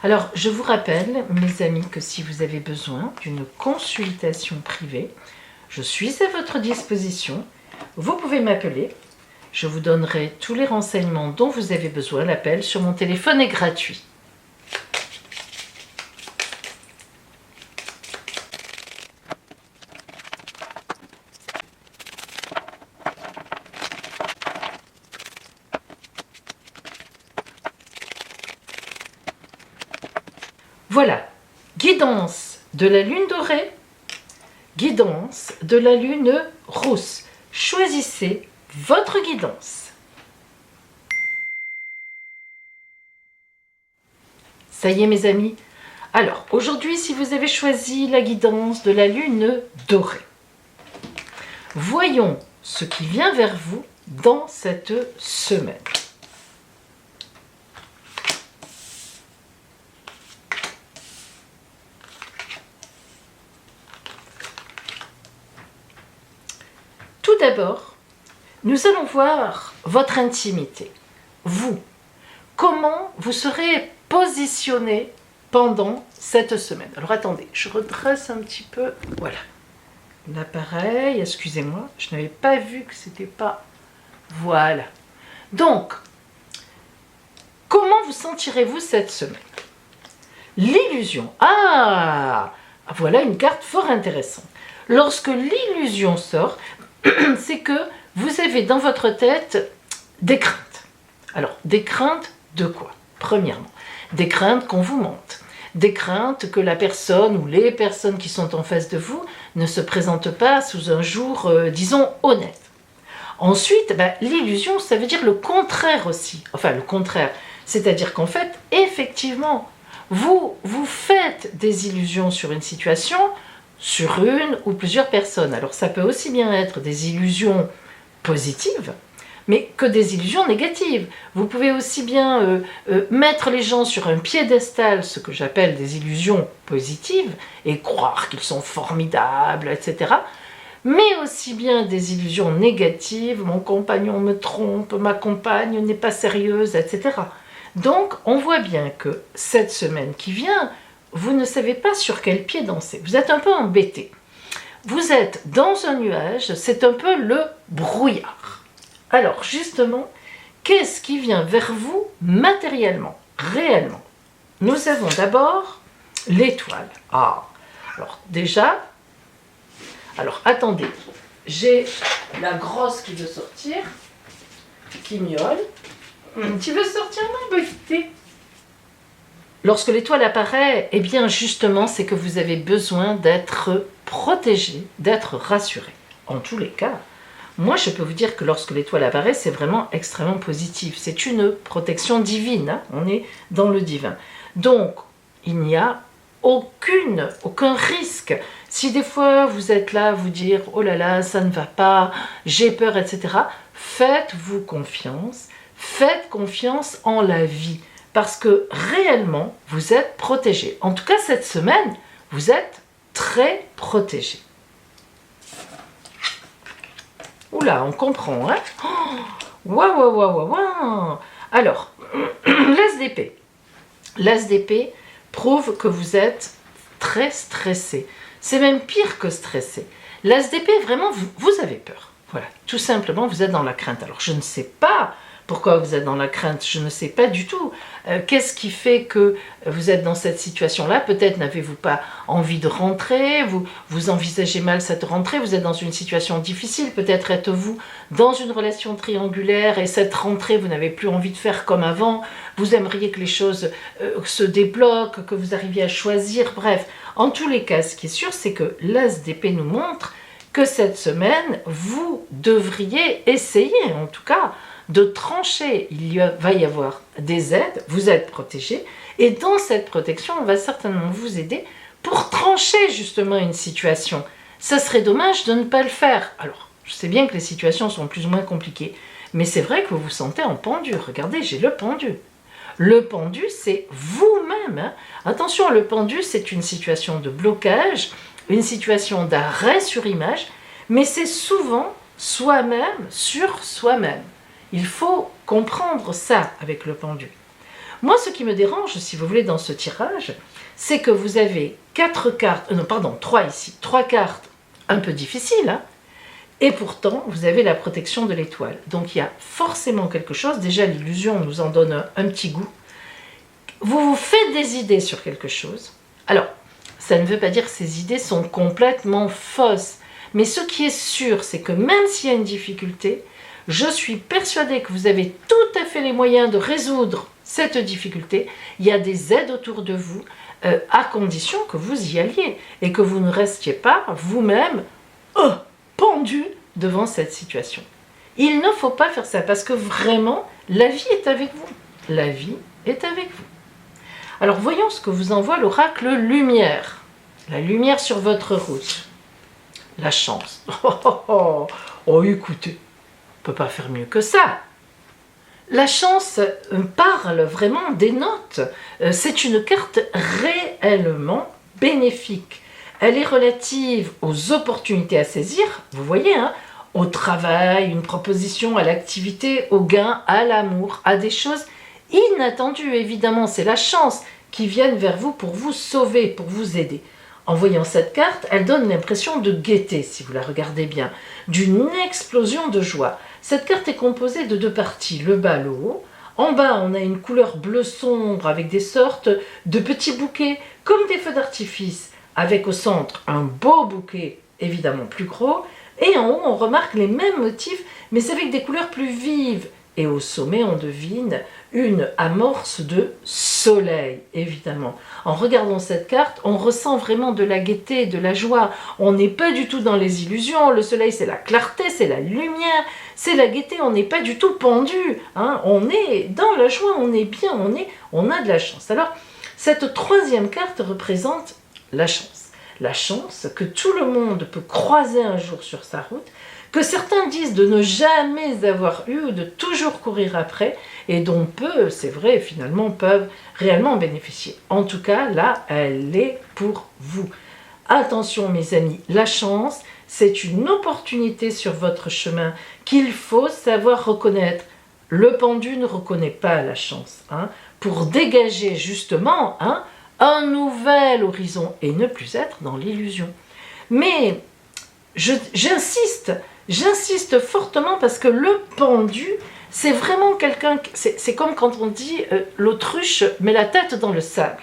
Alors, je vous rappelle, mes amis, que si vous avez besoin d'une consultation privée, je suis à votre disposition. Vous pouvez m'appeler. Je vous donnerai tous les renseignements dont vous avez besoin. L'appel sur mon téléphone est gratuit. Voilà, guidance de la lune dorée, guidance de la lune rousse. Choisissez votre guidance. Ça y est, mes amis. Alors, aujourd'hui, si vous avez choisi la guidance de la lune dorée, voyons ce qui vient vers vous dans cette semaine. Tout d'abord, nous allons voir votre intimité. Vous, comment vous serez positionné pendant cette semaine. Alors attendez, je redresse un petit peu. Voilà. L'appareil, excusez-moi, je n'avais pas vu que c'était pas... Voilà. Donc, comment vous sentirez-vous cette semaine? L'illusion. Ah, voilà une carte fort intéressante. Lorsque l'illusion sort, c'est que vous avez dans votre tête des craintes. Alors, des craintes de quoi? Premièrement, des craintes qu'on vous mente. Des craintes que la personne ou les personnes qui sont en face de vous ne se présentent pas sous un jour, disons, honnête. Ensuite, l'illusion, ça veut dire le contraire aussi. Enfin, le contraire. C'est-à-dire qu'en fait, effectivement, vous faites des illusions sur une situation, sur une ou plusieurs personnes. Alors ça peut aussi bien être des illusions positives, mais que des illusions négatives. Vous pouvez aussi bien mettre les gens sur un piédestal, ce que j'appelle des illusions positives, et croire qu'ils sont formidables, etc. Mais aussi bien des illusions négatives, mon compagnon me trompe, ma compagne n'est pas sérieuse, etc. Donc on voit bien que cette semaine qui vient, vous ne savez pas sur quel pied danser. Vous êtes un peu embêté. Vous êtes dans un nuage, c'est un peu le brouillard. Alors justement, qu'est-ce qui vient vers vous matériellement, réellement? Nous avons d'abord l'étoile. Ah, alors déjà, alors attendez, j'ai la grosse qui veut sortir, qui miaule. Tu veux sortir? Non, écoutez. Lorsque l'étoile apparaît, eh bien justement, c'est que vous avez besoin d'être protégé, d'être rassuré. En tous les cas, moi je peux vous dire que lorsque l'étoile apparaît, c'est vraiment extrêmement positif. C'est une protection divine, hein, on est dans le divin. Donc, il n'y a aucun risque. Si des fois vous êtes là à vous dire « Oh là là, ça ne va pas, j'ai peur, etc. » Faites-vous confiance, faites confiance en la vie. Parce que réellement, vous êtes protégé. En tout cas, cette semaine, vous êtes très protégé. Oula, on comprend, hein? Waouh, waouh, waouh, waouh. Alors, l'as d'épée. L'as d'épée prouve que vous êtes très stressé. C'est même pire que stressé. L'as d'épée, vraiment, vous avez peur. Voilà, tout simplement, vous êtes dans la crainte. Alors, je ne sais pas pourquoi vous êtes dans la crainte, je ne sais pas du tout. Qu'est-ce qui fait que vous êtes dans cette situation-là? Peut-être n'avez-vous pas envie de rentrer, vous envisagez mal cette rentrée, vous êtes dans une situation difficile, peut-être êtes-vous dans une relation triangulaire et cette rentrée, vous n'avez plus envie de faire comme avant, vous aimeriez que les choses se débloquent, que vous arriviez à choisir, bref. En tous les cas, ce qui est sûr, c'est que l'as d'épée nous montre que cette semaine, vous devriez essayer, en tout cas, de trancher. Va y avoir des aides, vous êtes protégé, et dans cette protection, on va certainement vous aider pour trancher justement une situation. Ça serait dommage de ne pas le faire. Alors, je sais bien que les situations sont plus ou moins compliquées, mais c'est vrai que vous vous sentez en pendu. Regardez, j'ai le pendu. Le pendu, c'est vous-même, hein. Attention, le pendu, c'est une situation de blocage, une situation d'arrêt sur image, mais c'est souvent soi-même sur soi-même. Il faut comprendre ça avec le pendu. Moi, ce qui me dérange, si vous voulez, dans ce tirage, c'est que vous avez 3 ici, 3 cartes un peu difficiles, hein, et pourtant, vous avez la protection de l'étoile. Donc, il y a forcément quelque chose, déjà l'illusion nous en donne un petit goût. Vous vous faites des idées sur quelque chose. Alors, ça ne veut pas dire que ces idées sont complètement fausses, mais ce qui est sûr, c'est que même s'il y a une difficulté, je suis persuadée que vous avez tout à fait les moyens de résoudre cette difficulté. Il y a des aides autour de vous, à condition que vous y alliez et que vous ne restiez pas vous-même pendu devant cette situation. Il ne faut pas faire ça parce que vraiment, la vie est avec vous. La vie est avec vous. Alors voyons ce que vous envoie l'oracle lumière. La lumière sur votre route. La chance. Oh, écoutez. On ne peut pas faire mieux que ça. La chance parle vraiment des notes. C'est une carte réellement bénéfique. Elle est relative aux opportunités à saisir, vous voyez, hein, au travail, une proposition, à l'activité, au gain, à l'amour, à des choses inattendues, évidemment. C'est la chance qui vient vers vous pour vous sauver, pour vous aider. En voyant cette carte, elle donne l'impression de gaieté, si vous la regardez bien, d'une explosion de joie. Cette carte est composée de 2 parties, le bas, le haut. En bas, on a une couleur bleu sombre avec des sortes de petits bouquets, comme des feux d'artifice, avec au centre un beau bouquet, évidemment plus gros. Et en haut, on remarque les mêmes motifs, mais c'est avec des couleurs plus vives. Et au sommet, on devine une amorce de soleil, évidemment. En regardant cette carte, on ressent vraiment de la gaieté, de la joie. On n'est pas du tout dans les illusions. Le soleil, c'est la clarté, c'est la lumière, c'est la gaieté. On n'est pas du tout pendu, hein. On est dans la joie, on est bien, on a de la chance. Alors, cette 3e carte représente la chance. La chance que tout le monde peut croiser un jour sur sa route, que certains disent de ne jamais avoir eu ou de toujours courir après, et dont peu, c'est vrai, finalement, peuvent réellement bénéficier. En tout cas, là, elle est pour vous. Attention, mes amis, la chance, c'est une opportunité sur votre chemin qu'il faut savoir reconnaître. Le pendu ne reconnaît pas la chance, hein, pour dégager justement un nouvel horizon et ne plus être dans l'illusion. Mais j'insiste fortement parce que le pendu, c'est vraiment quelqu'un, c'est comme quand on dit l'autruche met la tête dans le sable.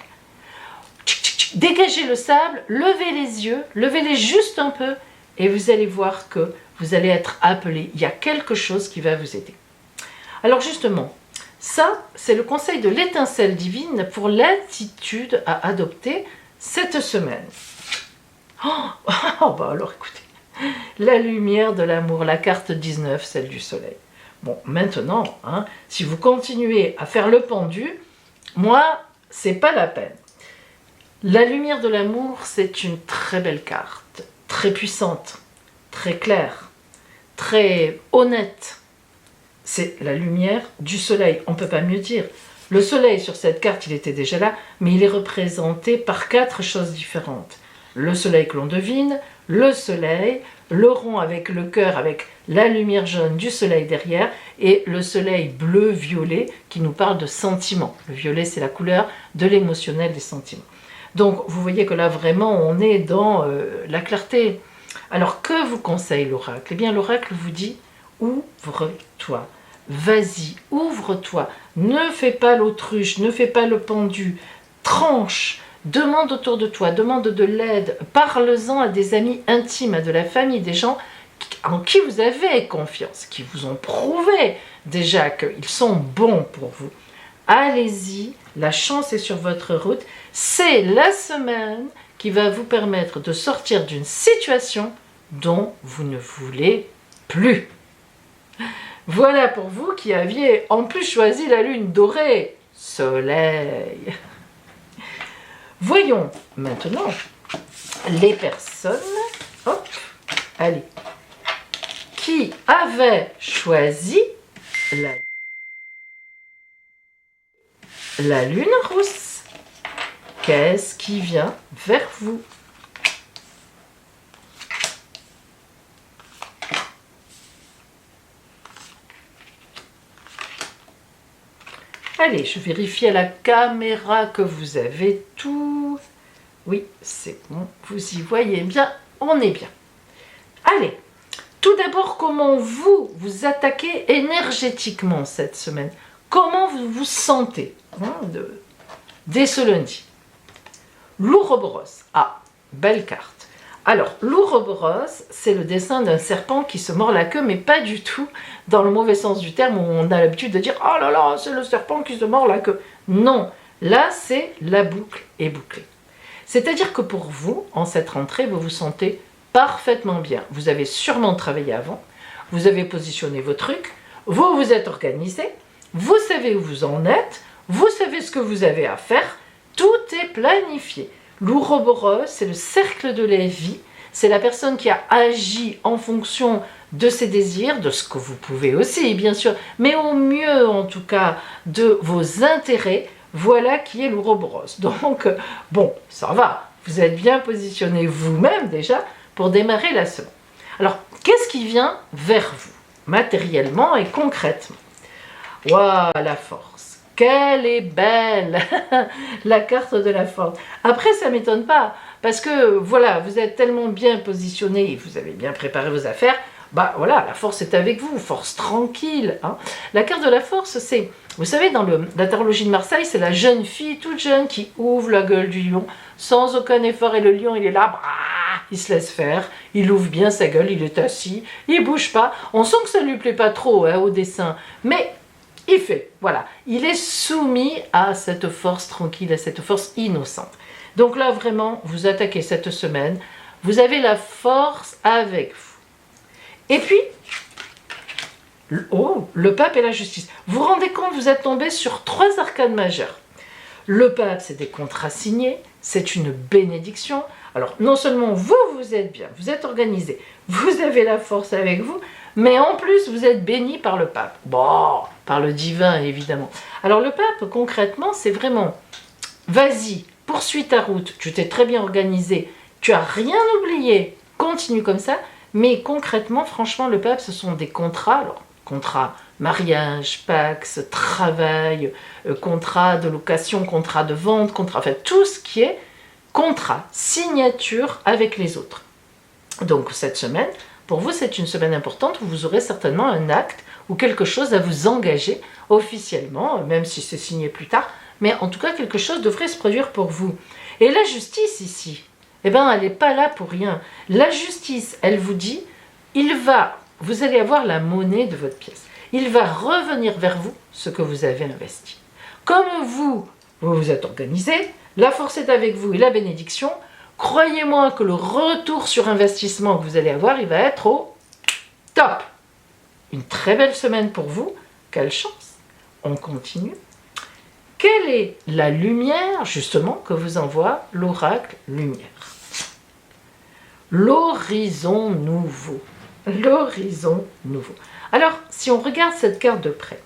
Dégagez le sable, levez les yeux, levez-les juste un peu et vous allez voir que vous allez être appelé. Il y a quelque chose qui va vous aider. Alors justement, ça, c'est le conseil de l'étincelle divine pour l'attitude à adopter cette semaine. Oh, bah alors écoutez, la lumière de l'amour, la carte 19, celle du soleil. Bon, maintenant, hein, si vous continuez à faire le pendu, moi, c'est pas la peine. La lumière de l'amour, c'est une très belle carte, très puissante, très claire, très honnête. C'est la lumière du soleil, on ne peut pas mieux dire. Le soleil sur cette carte, il était déjà là, mais il est représenté par 4 choses différentes. Le soleil que l'on devine, le soleil, le rond avec le cœur, avec la lumière jaune du soleil derrière, et le soleil bleu-violet qui nous parle de sentiments. Le violet, c'est la couleur de l'émotionnel, des sentiments. Donc, vous voyez que là, vraiment, on est dans la clarté. Alors, que vous conseille l'oracle? Eh bien, l'oracle vous dit, ouvre-toi. Vas-y, ouvre-toi. Ne fais pas l'autruche, ne fais pas le pendu. Tranche. Demande autour de toi, demande de l'aide. Parle-en à des amis intimes, à de la famille, des gens en qui vous avez confiance, qui vous ont prouvé déjà qu'ils sont bons pour vous. Allez-y, la chance est sur votre route. C'est la semaine qui va vous permettre de sortir d'une situation dont vous ne voulez plus. Voilà pour vous qui aviez en plus choisi la lune dorée, soleil. Voyons maintenant les personnes, hop, allez, qui avaient choisi la lune rousse. Qu'est-ce qui vient vers vous? Allez, je vérifie à la caméra que vous avez tout. Oui, c'est bon, vous y voyez bien, on est bien. Allez, tout d'abord, comment vous attaquez énergétiquement cette semaine? Comment vous vous sentez dès ce lundi? L'Ouroboros, ah, belle carte. Alors, l'Ouroboros, c'est le dessin d'un serpent qui se mord la queue, mais pas du tout dans le mauvais sens du terme, où on a l'habitude de dire « Oh là là, c'est le serpent qui se mord la queue ». Non, là, c'est la boucle est bouclée. C'est-à-dire que pour vous, en cette rentrée, vous vous sentez parfaitement bien. Vous avez sûrement travaillé avant, vous avez positionné vos trucs, vous vous êtes organisé, vous savez où vous en êtes, vous savez ce que vous avez à faire, tout est planifié. L'Ouroboros, c'est le cercle de la vie, c'est la personne qui a agi en fonction de ses désirs, de ce que vous pouvez aussi, bien sûr, mais au mieux, en tout cas, de vos intérêts. Voilà qui est l'Ouroboros. Donc, bon, ça va, vous êtes bien positionné vous-même déjà pour démarrer la semaine. Alors, qu'est-ce qui vient vers vous, matériellement et concrètement? Waouh, la force! Qu'elle est belle, la carte de la force. Après, ça ne m'étonne pas, parce que voilà, vous êtes tellement bien positionné et vous avez bien préparé vos affaires, bah voilà, la force est avec vous, force tranquille. Hein. La carte de la force, c'est, vous savez, dans la tarologie de Marseille, c'est la jeune fille toute jeune qui ouvre la gueule du lion, sans aucun effort, et le lion, il est là, il se laisse faire, il ouvre bien sa gueule, il est assis, il bouge pas. On sent que ça ne lui plaît pas trop au dessin, mais il fait, voilà, il est soumis à cette force tranquille, à cette force innocente. Donc là, vraiment, vous attaquez cette semaine, vous avez la force avec vous. Et puis, le pape et la justice. Vous vous rendez compte, vous êtes tombé sur 3 arcanes majeures. Le pape, c'est des contrats signés, c'est une bénédiction. Alors, non seulement vous êtes bien, vous êtes organisé, vous avez la force avec vous, mais en plus, vous êtes béni par le pape. Bon, par le divin, évidemment. Alors, le pape, concrètement, c'est vraiment, vas-y, poursuis ta route, tu t'es très bien organisé, tu n'as rien oublié, continue comme ça. Mais concrètement, franchement, le pape, ce sont des contrats, alors, contrat mariage, pax, travail, contrat de location, contrat de vente, contrat, enfin, tout ce qui est contrat, signature avec les autres. Donc, cette semaine, pour vous, c'est une semaine importante où vous aurez certainement un acte ou quelque chose à vous engager officiellement, même si c'est signé plus tard, mais en tout cas, quelque chose devrait se produire pour vous. Et la justice ici, eh bien, elle n'est pas là pour rien. La justice, elle vous dit, vous allez avoir la monnaie de votre pièce. Il va revenir vers vous ce que vous avez investi. Comme vous vous êtes organisé, la force est avec vous et la bénédiction, croyez-moi que le retour sur investissement que vous allez avoir, il va être au top. Une très belle semaine pour vous. Quelle chance. On continue. Quelle est la lumière, justement, que vous envoie l'oracle lumière? L'horizon nouveau. L'horizon nouveau. Alors, si on regarde cette carte de près,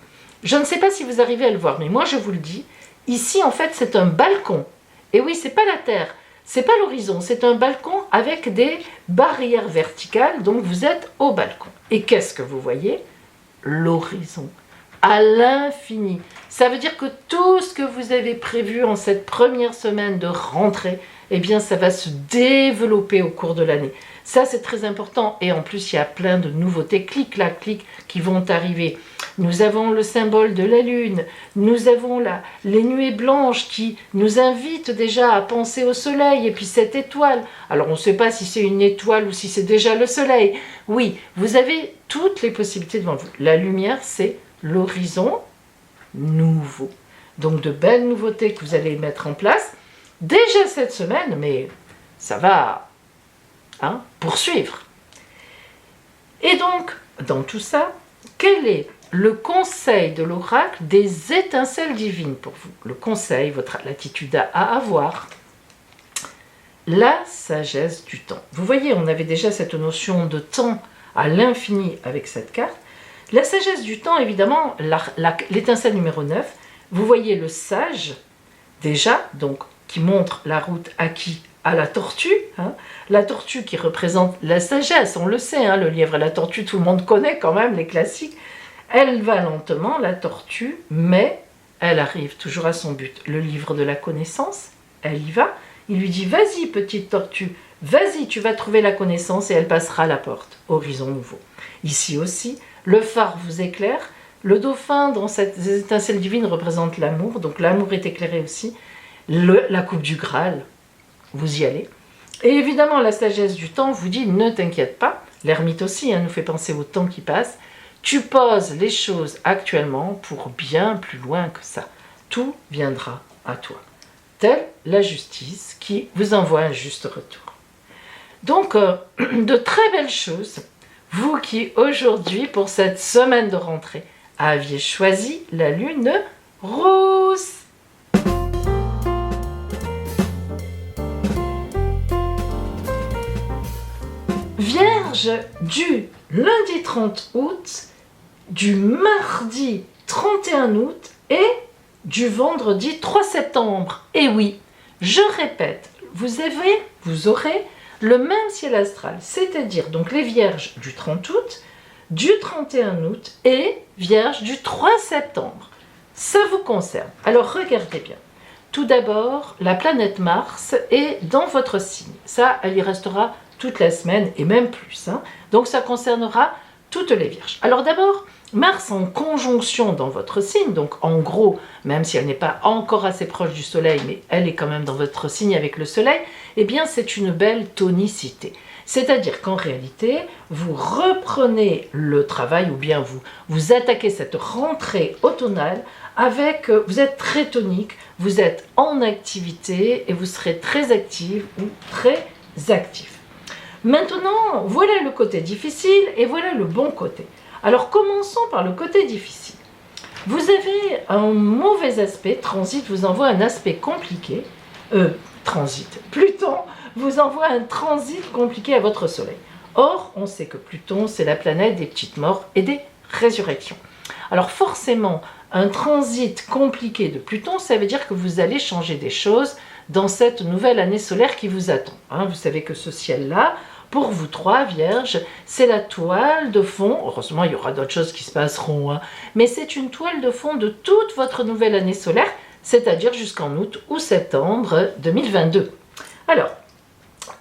je ne sais pas si vous arrivez à le voir, mais moi je vous le dis, ici en fait c'est un balcon. Et oui, c'est pas la terre, c'est pas l'horizon, c'est un balcon avec des barrières verticales, donc vous êtes au balcon. Et qu'est-ce que vous voyez? L'horizon, à l'infini. Ça veut dire que tout ce que vous avez prévu en cette première semaine de rentrée, eh bien ça va se développer au cours de l'année. Ça c'est très important et en plus il y a plein de nouveautés, clic-clac, clic, qui vont arriver. Nous avons le symbole de la lune, nous avons les nuées blanches qui nous invitent déjà à penser au soleil et puis cette étoile. Alors on ne sait pas si c'est une étoile ou si c'est déjà le soleil. Oui, vous avez toutes les possibilités devant vous. La lumière c'est l'horizon nouveau. Donc de belles nouveautés que vous allez mettre en place déjà cette semaine, mais ça va poursuivre. Et donc, dans tout ça, quel est le conseil de l'oracle des étincelles divines pour vous? Le conseil, votre latitude à avoir, la sagesse du temps. Vous voyez, on avait déjà cette notion de temps à l'infini avec cette carte. La sagesse du temps, évidemment, l'étincelle numéro 9, vous voyez le sage, déjà, donc qui montre la route à qui? À la tortue, la tortue qui représente la sagesse, on le sait, le lièvre et la tortue, tout le monde connaît quand même les classiques. Elle va lentement, la tortue, mais elle arrive toujours à son but. Le livre de la connaissance, elle y va, il lui dit « Vas-y petite tortue, vas-y, tu vas trouver la connaissance » et elle passera la porte, horizon nouveau. Ici aussi, le phare vous éclaire, le dauphin dans cette étincelle divine représente l'amour, donc l'amour est éclairé aussi, la coupe du Graal, vous y allez. Et évidemment, la sagesse du temps vous dit, ne t'inquiète pas, l'ermite aussi nous fait penser au temps qui passe, tu poses les choses actuellement pour bien plus loin que ça. Tout viendra à toi. Telle la justice qui vous envoie un juste retour. Donc, de très belles choses, vous qui aujourd'hui, pour cette semaine de rentrée, aviez choisi la lune rousse. Vierge, du lundi 30 août, du mardi 31 août et du vendredi 3 septembre. Et oui, je répète, vous aurez le même ciel astral, c'est-à-dire donc les vierges du 30 août, du 31 août et vierges du 3 septembre. Ça vous concerne. Alors regardez bien. Tout d'abord, la planète Mars est dans votre signe. Ça, elle y restera toute la semaine et même plus. Donc ça concernera toutes les vierges. Alors d'abord, Mars en conjonction dans votre signe, donc en gros, même si elle n'est pas encore assez proche du soleil, mais elle est quand même dans votre signe avec le soleil, eh bien c'est une belle tonicité. C'est-à-dire qu'en réalité, vous reprenez le travail ou bien vous attaquez cette rentrée automnale avec, vous êtes très tonique, vous êtes en activité et vous serez très active ou très actif. Maintenant, voilà le côté difficile et voilà le bon côté. Alors commençons par le côté difficile. Vous avez un mauvais aspect, transit vous envoie un aspect compliqué, Pluton vous envoie un transit compliqué à votre soleil. Or, on sait que Pluton, c'est la planète des petites morts et des résurrections. Alors forcément, un transit compliqué de Pluton, ça veut dire que vous allez changer des choses dans cette nouvelle année solaire qui vous attend. Vous savez que ce ciel-là, pour vous trois vierges, c'est la toile de fond, heureusement il y aura d'autres choses qui se passeront, mais c'est une toile de fond de toute votre nouvelle année solaire, c'est-à-dire jusqu'en août ou septembre 2022. Alors,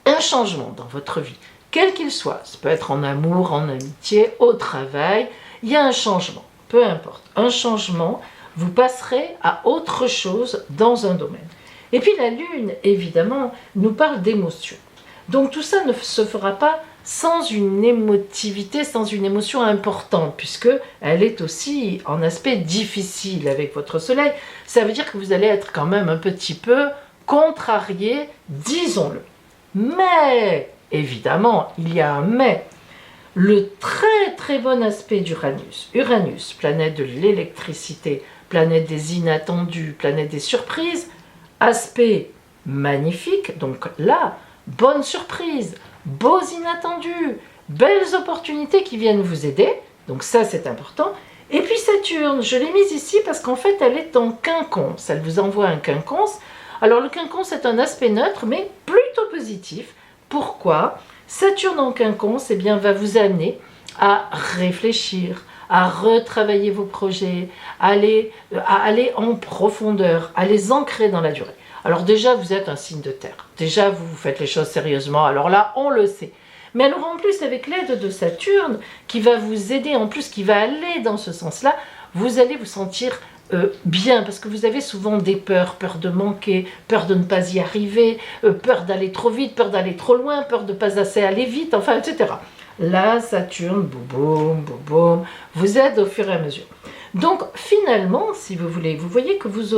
un changement dans votre vie, quel qu'il soit, ça peut être en amour, en amitié, au travail, il y a un changement, peu importe, un changement, vous passerez à autre chose dans un domaine. Et puis la lune, évidemment, nous parle d'émotion. Donc tout ça ne se fera pas sans une émotivité, sans une émotion importante, puisque elle est aussi en aspect difficile avec votre soleil. Ça veut dire que vous allez être quand même un petit peu contrarié, disons-le. Mais, évidemment, il y a un mais. Le très très bon aspect d'Uranus, Uranus, planète de l'électricité, planète des inattendus, planète des surprises, aspect magnifique, donc là, bonne surprise, beaux inattendus, belles opportunités qui viennent vous aider, donc ça c'est important. Et puis Saturne, je l'ai mise ici parce qu'en fait elle est en quinconce, elle vous envoie un quinconce. Alors le quinconce est un aspect neutre mais plutôt positif. Pourquoi ? Saturne en quinconce va vous amener à réfléchir, à retravailler vos projets, à aller en profondeur, à les ancrer dans la durée. Alors déjà, vous êtes un signe de terre. Déjà, vous faites les choses sérieusement. Alors là, on le sait. Mais alors en plus, avec l'aide de Saturne, qui va vous aider, en plus, qui va aller dans ce sens-là, vous allez vous sentir bien, parce que vous avez souvent des peurs, peur de manquer, peur de ne pas y arriver, peur d'aller trop vite, peur d'aller trop loin, peur de ne pas assez aller vite, enfin, etc. Là, Saturne, boum, boum, boum, vous aide au fur et à mesure. Donc, finalement, si vous voulez, vous voyez que vous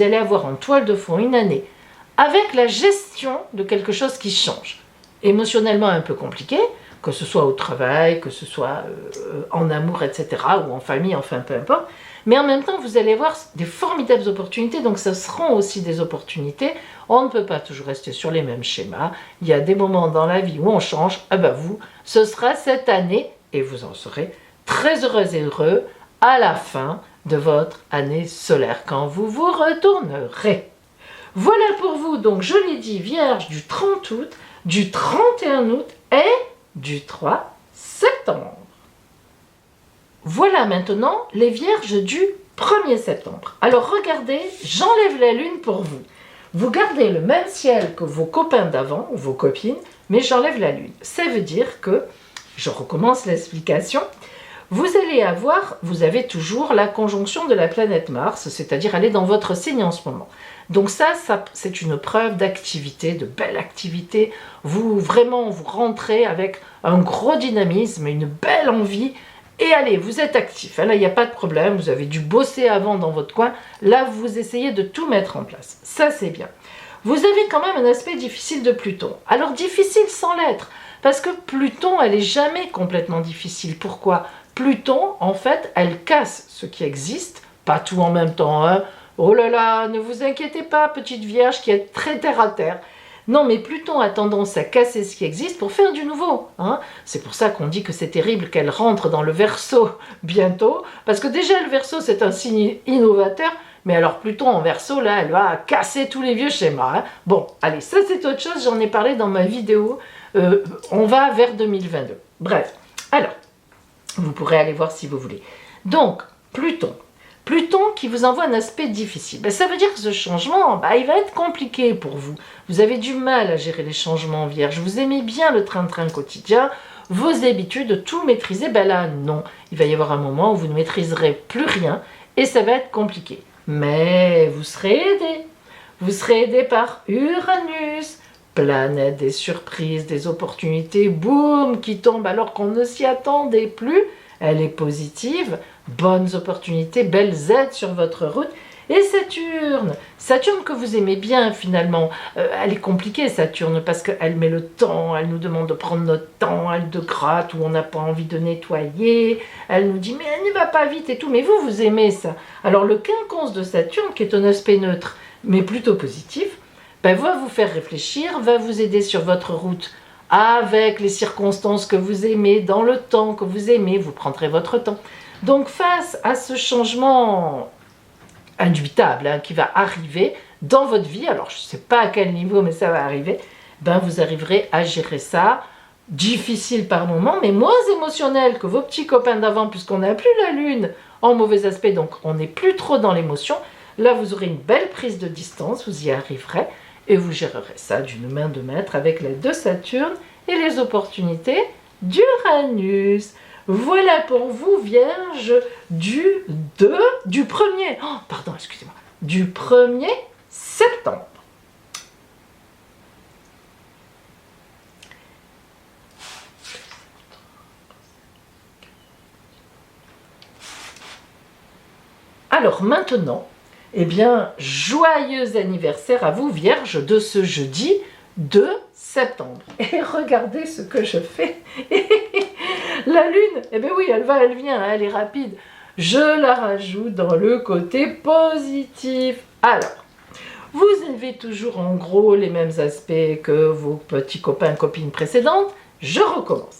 allez avoir en toile de fond une année avec la gestion de quelque chose qui change. Émotionnellement un peu compliqué, que ce soit au travail, que ce soit en amour, etc., ou en famille, enfin, peu importe. Mais en même temps, vous allez avoir des formidables opportunités, donc ce seront aussi des opportunités. On ne peut pas toujours rester sur les mêmes schémas. Il y a des moments dans la vie où on change. Ah ben vous, ce sera cette année, et vous en serez très heureux et heureux à la fin de votre année solaire, quand vous vous retournerez. Voilà pour vous, donc je l'ai dit, Vierge du 30 août, du 31 août et du 3 septembre. Voilà maintenant les Vierges du 1er septembre. Alors regardez, j'enlève la lune pour vous. Vous gardez le même ciel que vos copains d'avant, ou vos copines, mais j'enlève la lune. Ça veut dire que, je recommence l'explication, vous avez toujours la conjonction de la planète Mars, c'est-à-dire elle est dans votre signe en ce moment. Donc ça c'est une preuve d'activité, de belle activité. Vous rentrez avec un gros dynamisme, une belle envie. Et allez, vous êtes actif, là il n'y a pas de problème, vous avez dû bosser avant dans votre coin, là vous essayez de tout mettre en place, ça c'est bien. Vous avez quand même un aspect difficile de Pluton, alors difficile sans l'être, parce que Pluton elle n'est jamais complètement difficile, pourquoi ? Pluton en fait elle casse ce qui existe, pas tout en même temps, hein. Oh là là, ne vous inquiétez pas petite Vierge qui est très terre à terre. Non, mais Pluton a tendance à casser ce qui existe pour faire du nouveau. Hein. C'est pour ça qu'on dit que c'est terrible qu'elle rentre dans le Verseau bientôt, parce que déjà le Verseau c'est un signe innovateur, mais alors Pluton en Verseau, là, elle va casser tous les vieux schémas. Hein. Bon, allez, ça c'est autre chose, j'en ai parlé dans ma vidéo, on va vers 2022. Bref, alors, vous pourrez aller voir si vous voulez. Donc, Pluton qui vous envoie un aspect difficile. Ça veut dire que ce changement, il va être compliqué pour vous. Vous avez du mal à gérer les changements Vierge. Vous aimez bien le train-train quotidien, vos habitudes, tout maîtriser. Là, non. Il va y avoir un moment où vous ne maîtriserez plus rien et ça va être compliqué. Mais vous serez aidé. Vous serez aidé par Uranus, planète des surprises, des opportunités, boum, qui tombe alors qu'on ne s'y attendait plus. Elle est positive, bonnes opportunités, belles aides sur votre route. Et Saturne que vous aimez bien finalement, elle est compliquée Saturne parce qu'elle met le temps, elle nous demande de prendre notre temps, elle de gratte où on n'a pas envie de nettoyer, elle nous dit mais elle ne va pas vite et tout, mais vous aimez ça. Alors le quinconce de Saturne qui est un aspect neutre mais plutôt positif, va vous faire réfléchir, va vous aider sur votre route avec les circonstances que vous aimez, dans le temps que vous aimez, vous prendrez votre temps. Donc face à ce changement indubitable qui va arriver dans votre vie, alors je ne sais pas à quel niveau mais ça va arriver, vous arriverez à gérer ça, difficile par moment, mais moins émotionnel que vos petits copains d'avant puisqu'on n'a plus la lune en mauvais aspect, donc on n'est plus trop dans l'émotion. Là vous aurez une belle prise de distance, vous y arriverez. Et vous gérerez ça d'une main de maître avec l'aide de Saturne et les opportunités d'Uranus. Voilà pour vous, Vierge, du 1er septembre. Alors maintenant, joyeux anniversaire à vous, Vierge, de ce jeudi 2 septembre. Et regardez ce que je fais. La lune, eh bien oui, elle va, elle vient, elle est rapide. Je la rajoute dans le côté positif. Alors, vous avez toujours en gros les mêmes aspects que vos petits copains, copines précédentes. Je recommence.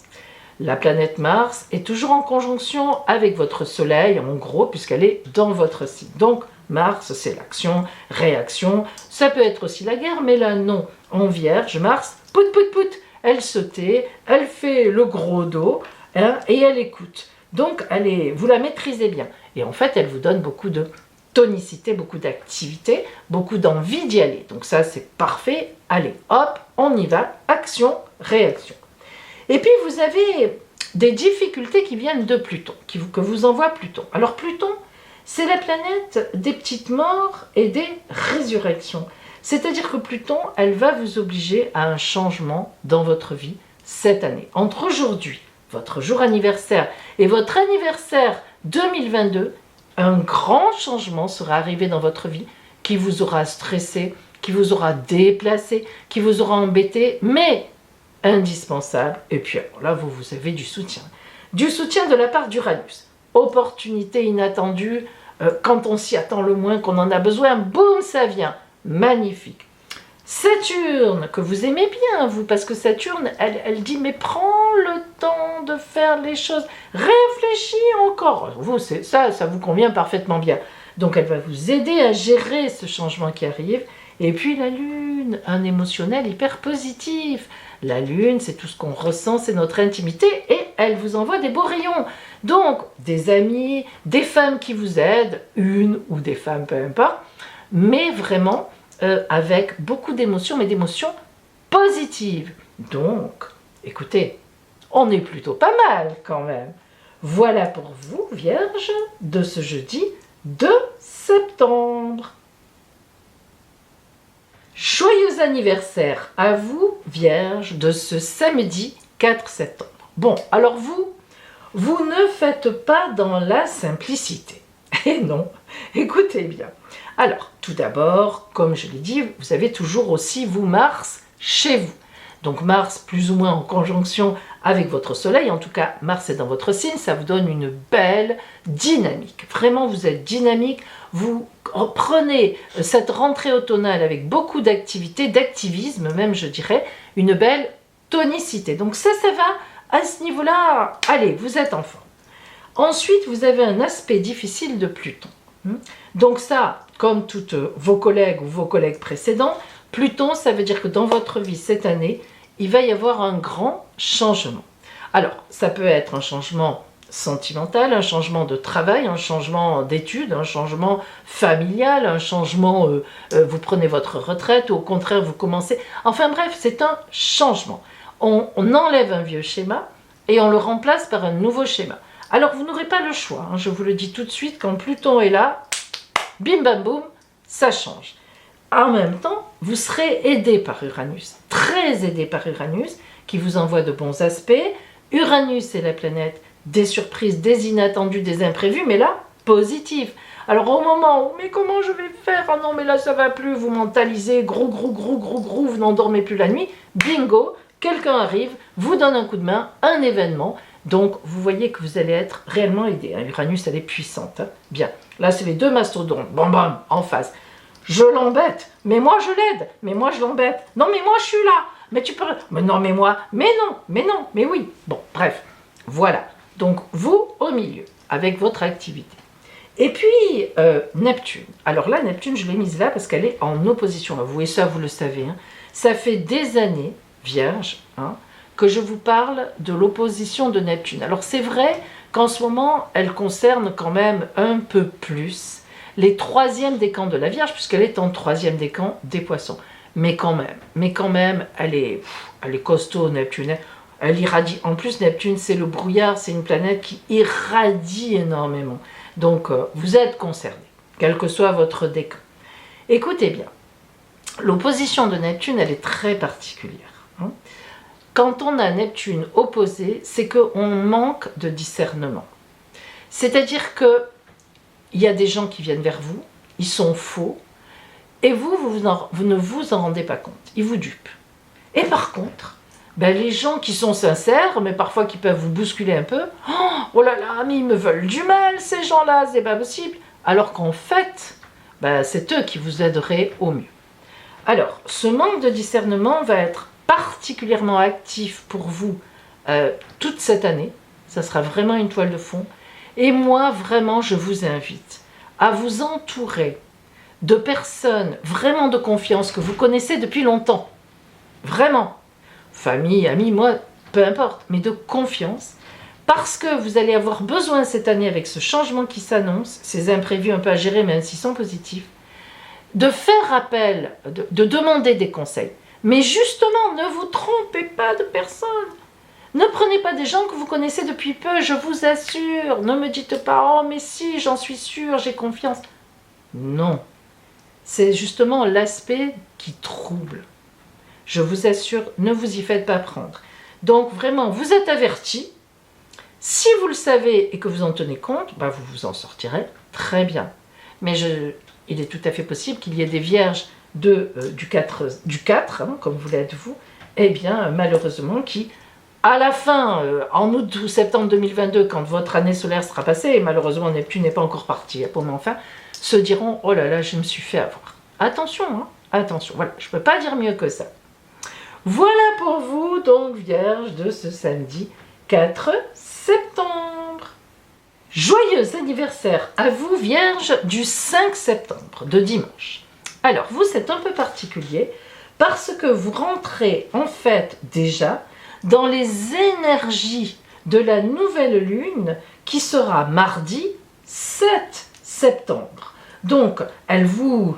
La planète Mars est toujours en conjonction avec votre Soleil, en gros, puisqu'elle est dans votre signe. Donc, Mars, c'est l'action, réaction. Ça peut être aussi la guerre, mais là, non. En Vierge, Mars, pout, pout, pout, elle se tait, elle fait le gros dos, hein, et elle écoute. Donc, vous la maîtrisez bien. Et en fait, elle vous donne beaucoup de tonicité, beaucoup d'activité, beaucoup d'envie d'y aller. Donc ça, c'est parfait. Allez, hop, on y va. Action, réaction. Et puis, vous avez des difficultés qui viennent de Pluton, que vous envoie Pluton. Alors, Pluton, c'est la planète des petites morts et des résurrections. C'est-à-dire que Pluton, elle va vous obliger à un changement dans votre vie cette année. Entre aujourd'hui, votre jour anniversaire, et votre anniversaire 2022, un grand changement sera arrivé dans votre vie qui vous aura stressé, qui vous aura déplacé, qui vous aura embêté, mais indispensable. Et puis alors là, vous avez du soutien. Du soutien de la part d'Uranus. Opportunité inattendue, quand on s'y attend le moins, qu'on en a besoin, boum, ça vient. Magnifique. Saturne, que vous aimez bien, vous, parce que Saturne, elle dit, mais prends le temps de faire les choses, réfléchis encore. Vous, ça vous convient parfaitement bien. Donc, elle va vous aider à gérer ce changement qui arrive. Et puis, la Lune, un émotionnel hyper positif. La Lune, c'est tout ce qu'on ressent, c'est notre intimité, et elle vous envoie des beaux rayons. Donc, des amis, des femmes qui vous aident, une ou des femmes, peu importe, mais vraiment avec beaucoup d'émotions, mais d'émotions positives. Donc, écoutez, on est plutôt pas mal quand même. Voilà pour vous, Vierge, de ce jeudi 2 septembre. Joyeux anniversaire à vous, Vierge, de ce samedi 4 septembre. Bon, alors vous ne faites pas dans la simplicité. Et non, écoutez bien. Alors, tout d'abord, comme je l'ai dit, vous avez toujours aussi, vous, Mars, chez vous. Donc Mars, plus ou moins en conjonction avec votre Soleil, en tout cas, Mars est dans votre signe, ça vous donne une belle dynamique. Vraiment, vous êtes dynamique, vous prenez cette rentrée automnale avec beaucoup d'activité, d'activisme même, je dirais, une belle tonicité. Donc ça va, à ce niveau-là, allez, vous êtes en forme. Ensuite, vous avez un aspect difficile de Pluton. Donc ça, comme toutes vos collègues ou vos collègues précédents, Pluton, ça veut dire que dans votre vie cette année, il va y avoir un grand changement. Alors, ça peut être un changement sentimental, un changement de travail, un changement d'études, un changement familial, un changement, vous prenez votre retraite, ou au contraire, vous commencez... Enfin bref, c'est un changement. On enlève un vieux schéma et on le remplace par un nouveau schéma. Alors, vous n'aurez pas le choix, hein, je vous le dis tout de suite, quand Pluton est là, bim bam boum, ça change. En même temps, vous serez aidé par Uranus, très aidé par Uranus, qui vous envoie de bons aspects. Uranus est la planète des surprises, des inattendus, des imprévus, mais là, positif. Alors au moment où, mais comment je vais faire? Ah non, mais là ça va plus, vous mentalisez, gros, vous n'endormez plus la nuit, bingo, quelqu'un arrive, vous donne un coup de main, un événement. Donc, vous voyez que vous allez être réellement aidé. Uranus, elle est puissante. Hein. Bien. Là, c'est les deux mastodontes. Bam, bam, en face. Je l'embête. Mais moi, je l'aide. Mais moi, je l'embête. Non, mais moi, je suis là. Mais tu peux... Mais non, mais moi... Mais non, mais oui. Bon, bref. Voilà. Donc, vous, au milieu, avec votre activité. Et puis, Neptune. Alors là, Neptune, je l'ai mise là parce qu'elle est en opposition. Vous et ça, vous le savez. Hein. Ça fait des années, Vierge, hein, que je vous parle de l'opposition de Neptune. Alors c'est vrai qu'en ce moment, elle concerne quand même un peu plus les troisièmes décans de la Vierge, puisqu'elle est en troisième décan des Poissons. Mais quand même, elle est costaud, Neptune. Elle irradie. En plus, Neptune, c'est le brouillard, c'est une planète qui irradie énormément. Donc, vous êtes concerné, quel que soit votre décan. Écoutez bien, l'opposition de Neptune, elle est très particulière. Hein. Quand on a Neptune opposé, c'est qu'on manque de discernement. C'est-à-dire qu'il y a des gens qui viennent vers vous, ils sont faux, et vous ne vous en rendez pas compte, ils vous dupent. Et par contre, ben, les gens qui sont sincères, mais parfois qui peuvent vous bousculer un peu, oh là là, mais ils me veulent du mal, ces gens-là, c'est pas possible. Alors qu'en fait, ben, c'est eux qui vous aideraient au mieux. Alors, ce manque de discernement va être particulièrement actif pour vous toute cette année. Ça sera vraiment une toile de fond. Et moi, vraiment, je vous invite à vous entourer de personnes vraiment de confiance que vous connaissez depuis longtemps. Vraiment. Famille, amis, moi, peu importe, mais de confiance. Parce que vous allez avoir besoin cette année, avec ce changement qui s'annonce, ces imprévus un peu à gérer, même s'ils sont positifs, de faire appel, de demander des conseils. Mais justement, ne vous trompez pas de personne. Ne prenez pas des gens que vous connaissez depuis peu, je vous assure. Ne me dites pas, oh mais si, j'en suis sûre, j'ai confiance. Non. C'est justement l'aspect qui trouble. Je vous assure, ne vous y faites pas prendre. Donc vraiment, vous êtes avertis. Si vous le savez et que vous en tenez compte, bah vous vous en sortirez très bien. Mais il est tout à fait possible qu'il y ait des vierges du 4 hein, comme vous l'êtes vous, eh bien malheureusement qui, à la fin, en août ou septembre 2022, quand votre année solaire sera passée, et malheureusement Neptune n'est pas encore parti pour mon fin, se diront « Oh là là, je me suis fait avoir ». Attention, hein, attention, voilà, je ne peux pas dire mieux que ça. Voilà pour vous, donc, Vierge de ce samedi 4 septembre. Joyeux anniversaire à vous, Vierge, du 5 septembre, de dimanche. Alors, vous, c'est un peu particulier, parce que vous rentrez, en fait, déjà, dans les énergies de la nouvelle lune, qui sera mardi 7 septembre. Donc, elle vous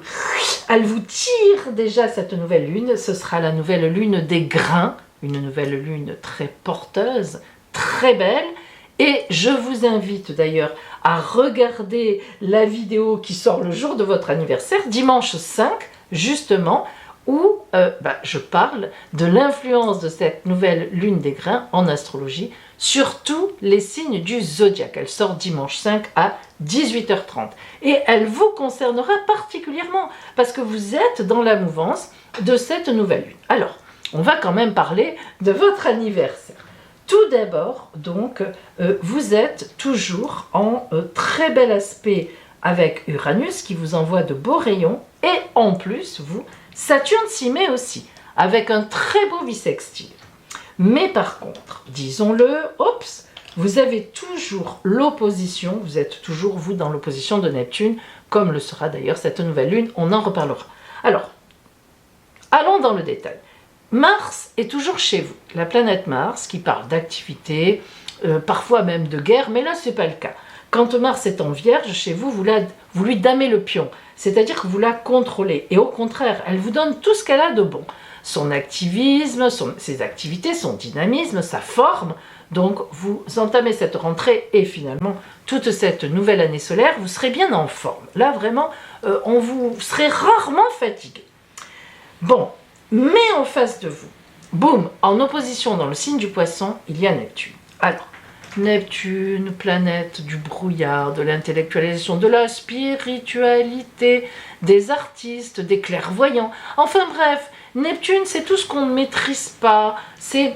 tire déjà cette nouvelle lune. Ce sera la nouvelle lune des grains, une nouvelle lune très porteuse, très belle. Et je vous invite d'ailleurs à regarder la vidéo qui sort le jour de votre anniversaire, dimanche 5, justement, où je parle de l'influence de cette nouvelle lune des grains en astrologie sur tous les signes du zodiaque. Elle sort dimanche 5 à 18h30 et elle vous concernera particulièrement parce que vous êtes dans la mouvance de cette nouvelle lune. Alors, on va quand même parler de votre anniversaire. Tout d'abord, donc, vous êtes toujours en très bel aspect avec Uranus qui vous envoie de beaux rayons et en plus, vous, Saturne s'y met aussi avec un très beau bissextile. Mais par contre, disons-le, vous avez toujours l'opposition, vous êtes toujours vous dans l'opposition de Neptune, comme le sera d'ailleurs cette nouvelle lune, on en reparlera. Alors, allons dans le détail. Mars est toujours chez vous, la planète Mars qui parle d'activité, parfois même de guerre, mais là ce n'est pas le cas. Quand Mars est en Vierge chez vous, vous lui damez le pion, c'est-à-dire que vous la contrôlez. Et au contraire, elle vous donne tout ce qu'elle a de bon. Son activisme, ses activités, son dynamisme, sa forme. Donc vous entamez cette rentrée et finalement toute cette nouvelle année solaire, vous serez bien en forme. Là vraiment, vous serez rarement fatigué. Bon, mais en face de vous, boum, en opposition dans le signe du Poisson, il y a Neptune. Alors, Neptune, planète du brouillard, de l'intellectualisation, de la spiritualité, des artistes, des clairvoyants. Enfin bref, Neptune, c'est tout ce qu'on ne maîtrise pas. C'est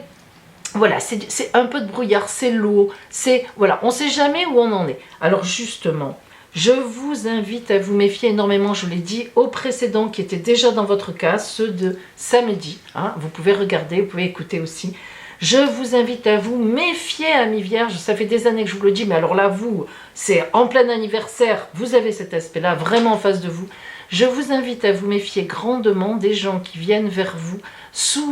un peu de brouillard, c'est l'eau, on ne sait jamais où on en est. Alors justement, je vous invite à vous méfier énormément, je l'ai dit, aux précédents qui étaient déjà dans votre cas, ceux de samedi. Hein, vous pouvez regarder, vous pouvez écouter aussi. Je vous invite à vous méfier, amis vierges, ça fait des années que je vous le dis, mais alors là, vous, c'est en plein anniversaire, vous avez cet aspect-là vraiment en face de vous. Je vous invite à vous méfier grandement des gens qui viennent vers vous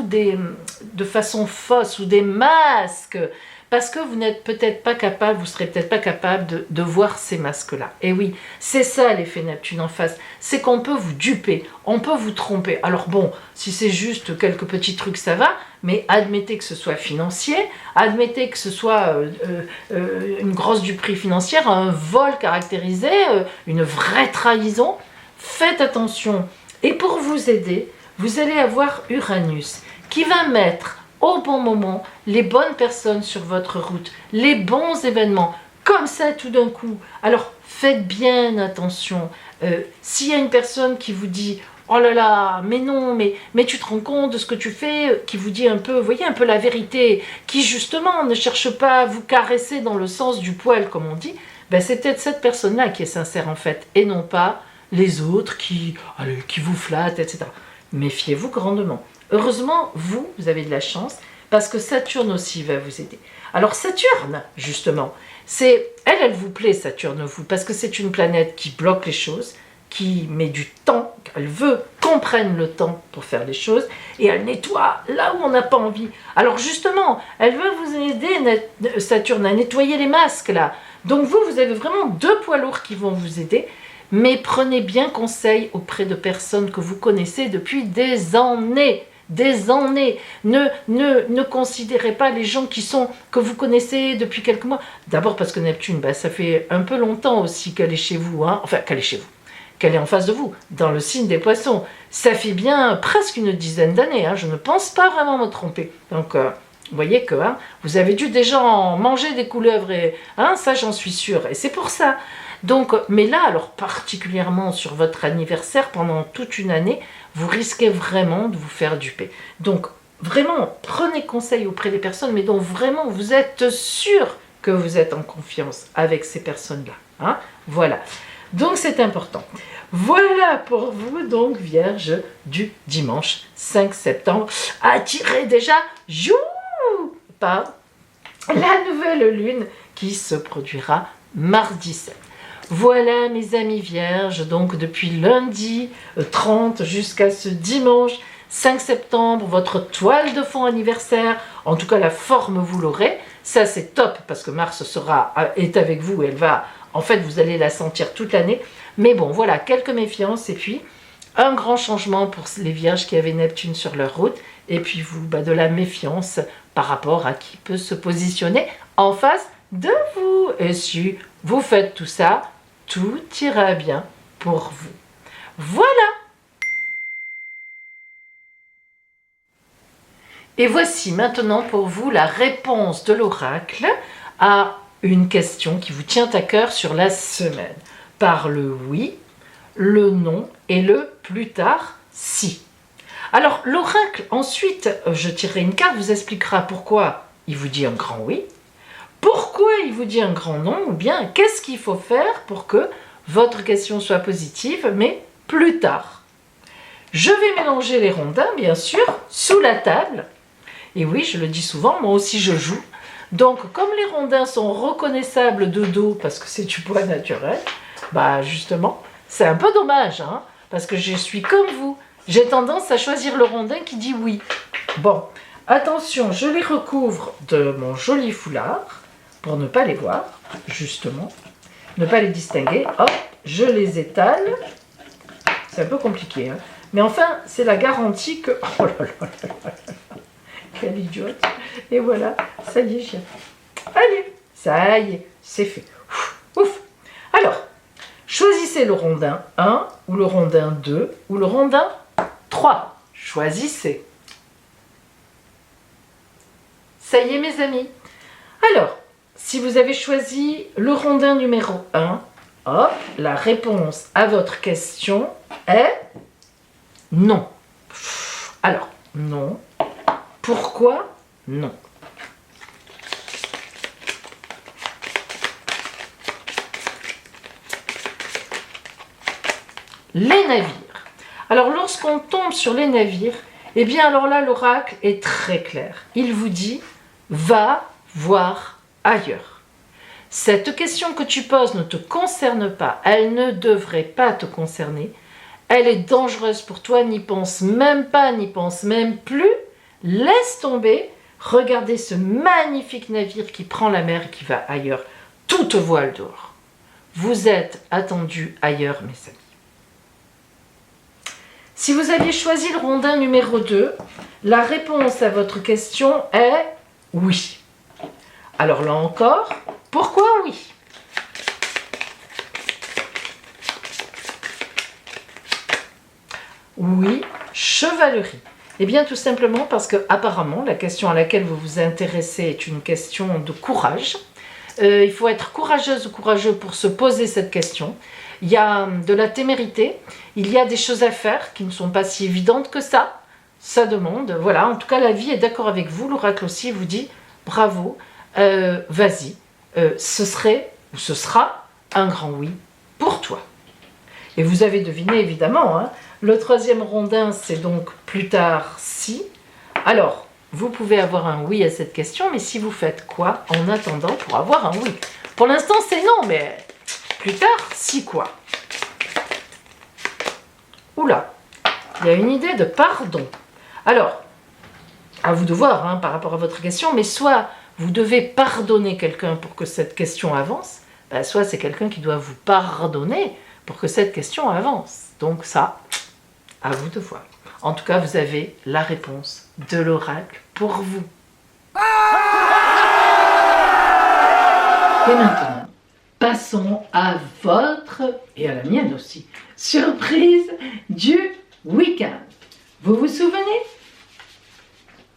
de façon fausse, sous des masques, parce que vous n'êtes peut-être pas capable, vous serez peut-être pas capable de voir ces masques-là. Et oui, c'est ça l'effet Neptune en face, c'est qu'on peut vous duper, on peut vous tromper. Alors bon, si c'est juste quelques petits trucs, ça va, mais admettez que ce soit financier, admettez que ce soit une grosse duperie financière, un vol caractérisé, une vraie trahison, faites attention. Et pour vous aider, vous allez avoir Uranus qui va mettre au bon moment les bonnes personnes sur votre route, les bons événements, comme ça tout d'un coup. Alors faites bien attention. S'il y a une personne qui vous dit oh là là, mais non, mais tu te rends compte de ce que tu fais, qui vous dit un peu, vous voyez, un peu la vérité, qui justement ne cherche pas à vous caresser dans le sens du poil, comme on dit, ben c'est peut-être cette personne-là qui est sincère en fait, et non pas les autres qui vous flattent, etc. Méfiez-vous grandement. Heureusement, vous avez de la chance, parce que Saturne aussi va vous aider. Alors Saturne, justement, elle vous plaît, Saturne, vous, parce que c'est une planète qui bloque les choses, qui met du temps, elle veut qu'on prenne le temps pour faire les choses, et elle nettoie là où on n'a pas envie. Alors justement, elle veut vous aider, Saturne, à nettoyer les masques, là. Donc vous avez vraiment 2 poids lourds qui vont vous aider, mais prenez bien conseil auprès de personnes que vous connaissez depuis des années. Des années. Ne considérez pas les gens que vous connaissez depuis quelques mois. D'abord parce que Neptune, ça fait un peu longtemps aussi qu'elle est chez vous. Hein. Enfin, qu'elle est chez vous. Qu'elle est en face de vous, dans le signe des poissons. Ça fait bien presque une dizaine d'années. Hein. Je ne pense pas vraiment me tromper. Donc, vous voyez que vous avez dû déjà en manger des couleuvres. Et, ça, j'en suis sûre. Et c'est pour ça. Donc, mais là, alors particulièrement sur votre anniversaire, pendant toute une année, vous risquez vraiment de vous faire duper. Donc, vraiment, prenez conseil auprès des personnes, mais dont vraiment vous êtes sûr que vous êtes en confiance avec ces personnes-là. Voilà. Donc, c'est important. Voilà pour vous, donc, Vierge du dimanche 5 septembre. Attirez déjà par la nouvelle lune qui se produira mardi 7. Voilà mes amis vierges, donc depuis lundi 30 jusqu'à ce dimanche 5 septembre, votre toile de fond anniversaire, en tout cas la forme vous l'aurez, ça c'est top parce que Mars est avec vous et en fait vous allez la sentir toute l'année, mais bon voilà, quelques méfiances et puis un grand changement pour les vierges qui avaient Neptune sur leur route et puis vous, de la méfiance par rapport à qui peut se positionner en face de vous. Et si vous faites tout ça, tout ira bien pour vous. Voilà. Et voici maintenant pour vous la réponse de l'oracle à une question qui vous tient à cœur sur la semaine. Par le oui, le non et le plus tard si. Alors l'oracle, ensuite, je tirerai une carte, vous expliquera pourquoi il vous dit un grand oui, pourquoi il vous dit un grand non, ou bien qu'est-ce qu'il faut faire pour que votre question soit positive, mais plus tard. Je vais mélanger les rondins, bien sûr, sous la table. Et oui, je le dis souvent, moi aussi je joue. Donc, comme les rondins sont reconnaissables de dos, parce que c'est du bois naturel, justement, c'est un peu dommage, parce que je suis comme vous. J'ai tendance à choisir le rondin qui dit oui. Bon, attention, je les recouvre de mon joli foulard, pour ne pas les voir, justement, ne pas les distinguer. Hop, je les étale. C'est un peu compliqué, mais enfin, c'est la garantie que... Oh là là là là là, quelle idiote. Et voilà, ça y est, j'ai... Allez, ça y est, c'est fait. Ouf. Alors, choisissez le rondin 1, ou le rondin 2, ou le rondin 3. Choisissez. Ça y est, mes amis. Alors, si vous avez choisi le rondin numéro 1, hop, la réponse à votre question est non. Alors, non. Pourquoi non? Les navires. Alors, lorsqu'on tombe sur les navires, eh bien, alors là, l'oracle est très clair. Il vous dit, va voir ailleurs. Cette question que tu poses ne te concerne pas, elle ne devrait pas te concerner, elle est dangereuse pour toi, n'y pense même pas, n'y pense même plus, laisse tomber, regardez ce magnifique navire qui prend la mer et qui va ailleurs, toute voile dehors. Vous êtes attendus ailleurs, mes amis. Si vous aviez choisi le rondin numéro 2, la réponse à votre question est oui. Alors là encore, pourquoi oui? Oui, chevalerie. Eh bien tout simplement parce que apparemment la question à laquelle vous vous intéressez est une question de courage. Il faut être courageuse ou courageux pour se poser cette question. il y a de la témérité, il y a des choses à faire qui ne sont pas si évidentes que ça. Ça demande, voilà, en tout cas la vie est d'accord avec vous, l'oracle aussi vous dit bravo, vas-y, ce serait ou ce sera un grand oui pour toi. Et vous avez deviné évidemment, hein, le troisième rondin c'est donc plus tard si. Alors, vous pouvez avoir un oui à cette question, mais si vous faites quoi en attendant pour avoir un oui? Pour l'instant c'est non, mais plus tard si quoi? Oula, il y a une idée de pardon. Alors, à vous de voir hein, par rapport à votre question, mais soit vous devez pardonner quelqu'un pour que cette question avance, ben soit c'est quelqu'un qui doit vous pardonner pour que cette question avance. Donc ça, à vous de voir. En tout cas, vous avez la réponse de l'oracle pour vous. Et maintenant, passons à votre, et à la mienne aussi, surprise du week-end. Vous vous souvenez?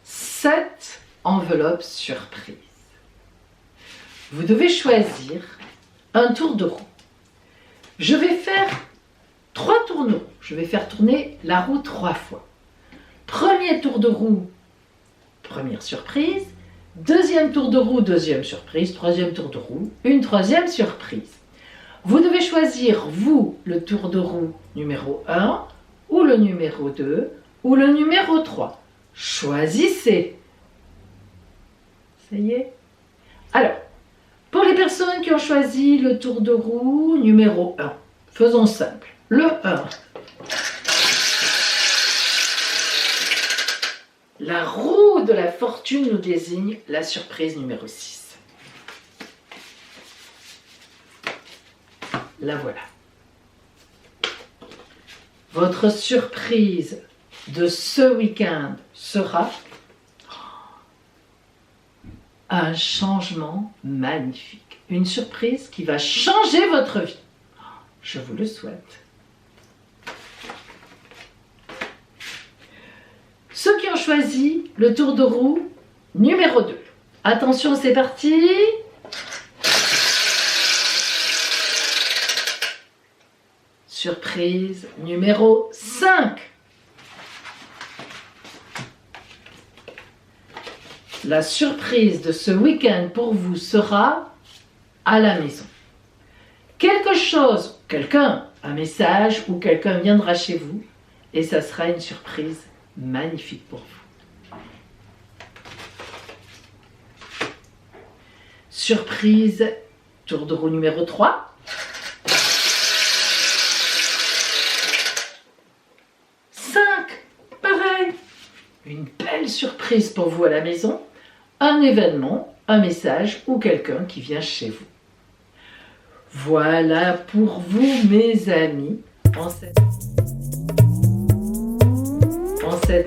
7 enveloppes surprises. Vous devez choisir un tour de roue. Je vais faire 3 tours de roue. Je vais faire tourner la roue 3 fois. Premier tour de roue, première surprise. Deuxième tour de roue, deuxième surprise. Troisième tour de roue, une troisième surprise. Vous devez choisir, vous, le tour de roue numéro 1, ou le numéro 2, ou le numéro 3. Choisissez. Ça y est? Alors, pour les personnes qui ont choisi le tour de roue numéro 1, faisons simple. Le 1. La roue de la fortune nous désigne la surprise numéro 6. La voilà. Votre surprise de ce week-end sera un changement magnifique. Une surprise qui va changer votre vie. Je vous le souhaite. Ceux qui ont choisi le tour de roue numéro 2. Attention, c'est parti. Surprise numéro 5. La surprise de ce week-end pour vous sera à la maison. Quelque chose, quelqu'un, un message ou quelqu'un viendra chez vous et ça sera une surprise magnifique pour vous. Surprise, tour de roue numéro 3. 5, pareil. Une belle surprise pour vous à la maison. Un événement, un message ou quelqu'un qui vient chez vous. Voilà pour vous mes amis en cette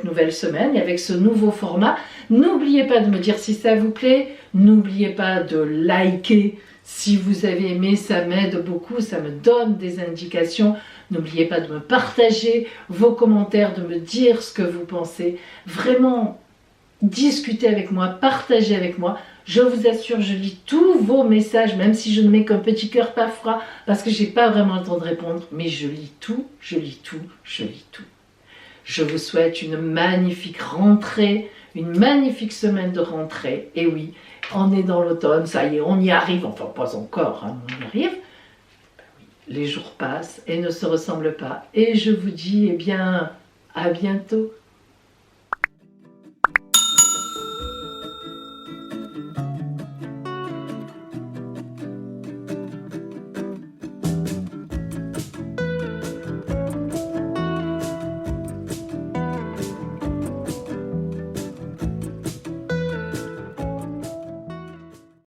nouvelle semaine et avec ce nouveau format. N'oubliez pas de me dire si ça vous plaît, n'oubliez pas de liker si vous avez aimé, ça m'aide beaucoup, ça me donne des indications. N'oubliez pas de me partager vos commentaires, de me dire ce que vous pensez. Vraiment, discutez avec moi, partagez avec moi. Je vous assure, je lis tous vos messages, même si je ne mets qu'un petit cœur pas froid, parce que je n'ai pas vraiment le temps de répondre, mais je lis tout, je lis tout, je lis tout. Je vous souhaite une magnifique rentrée, une magnifique semaine de rentrée. Et oui, on est dans l'automne, ça y est, on y arrive, enfin pas encore, hein, on y arrive. Les jours passent et ne se ressemblent pas. Et je vous dis, eh bien, à bientôt.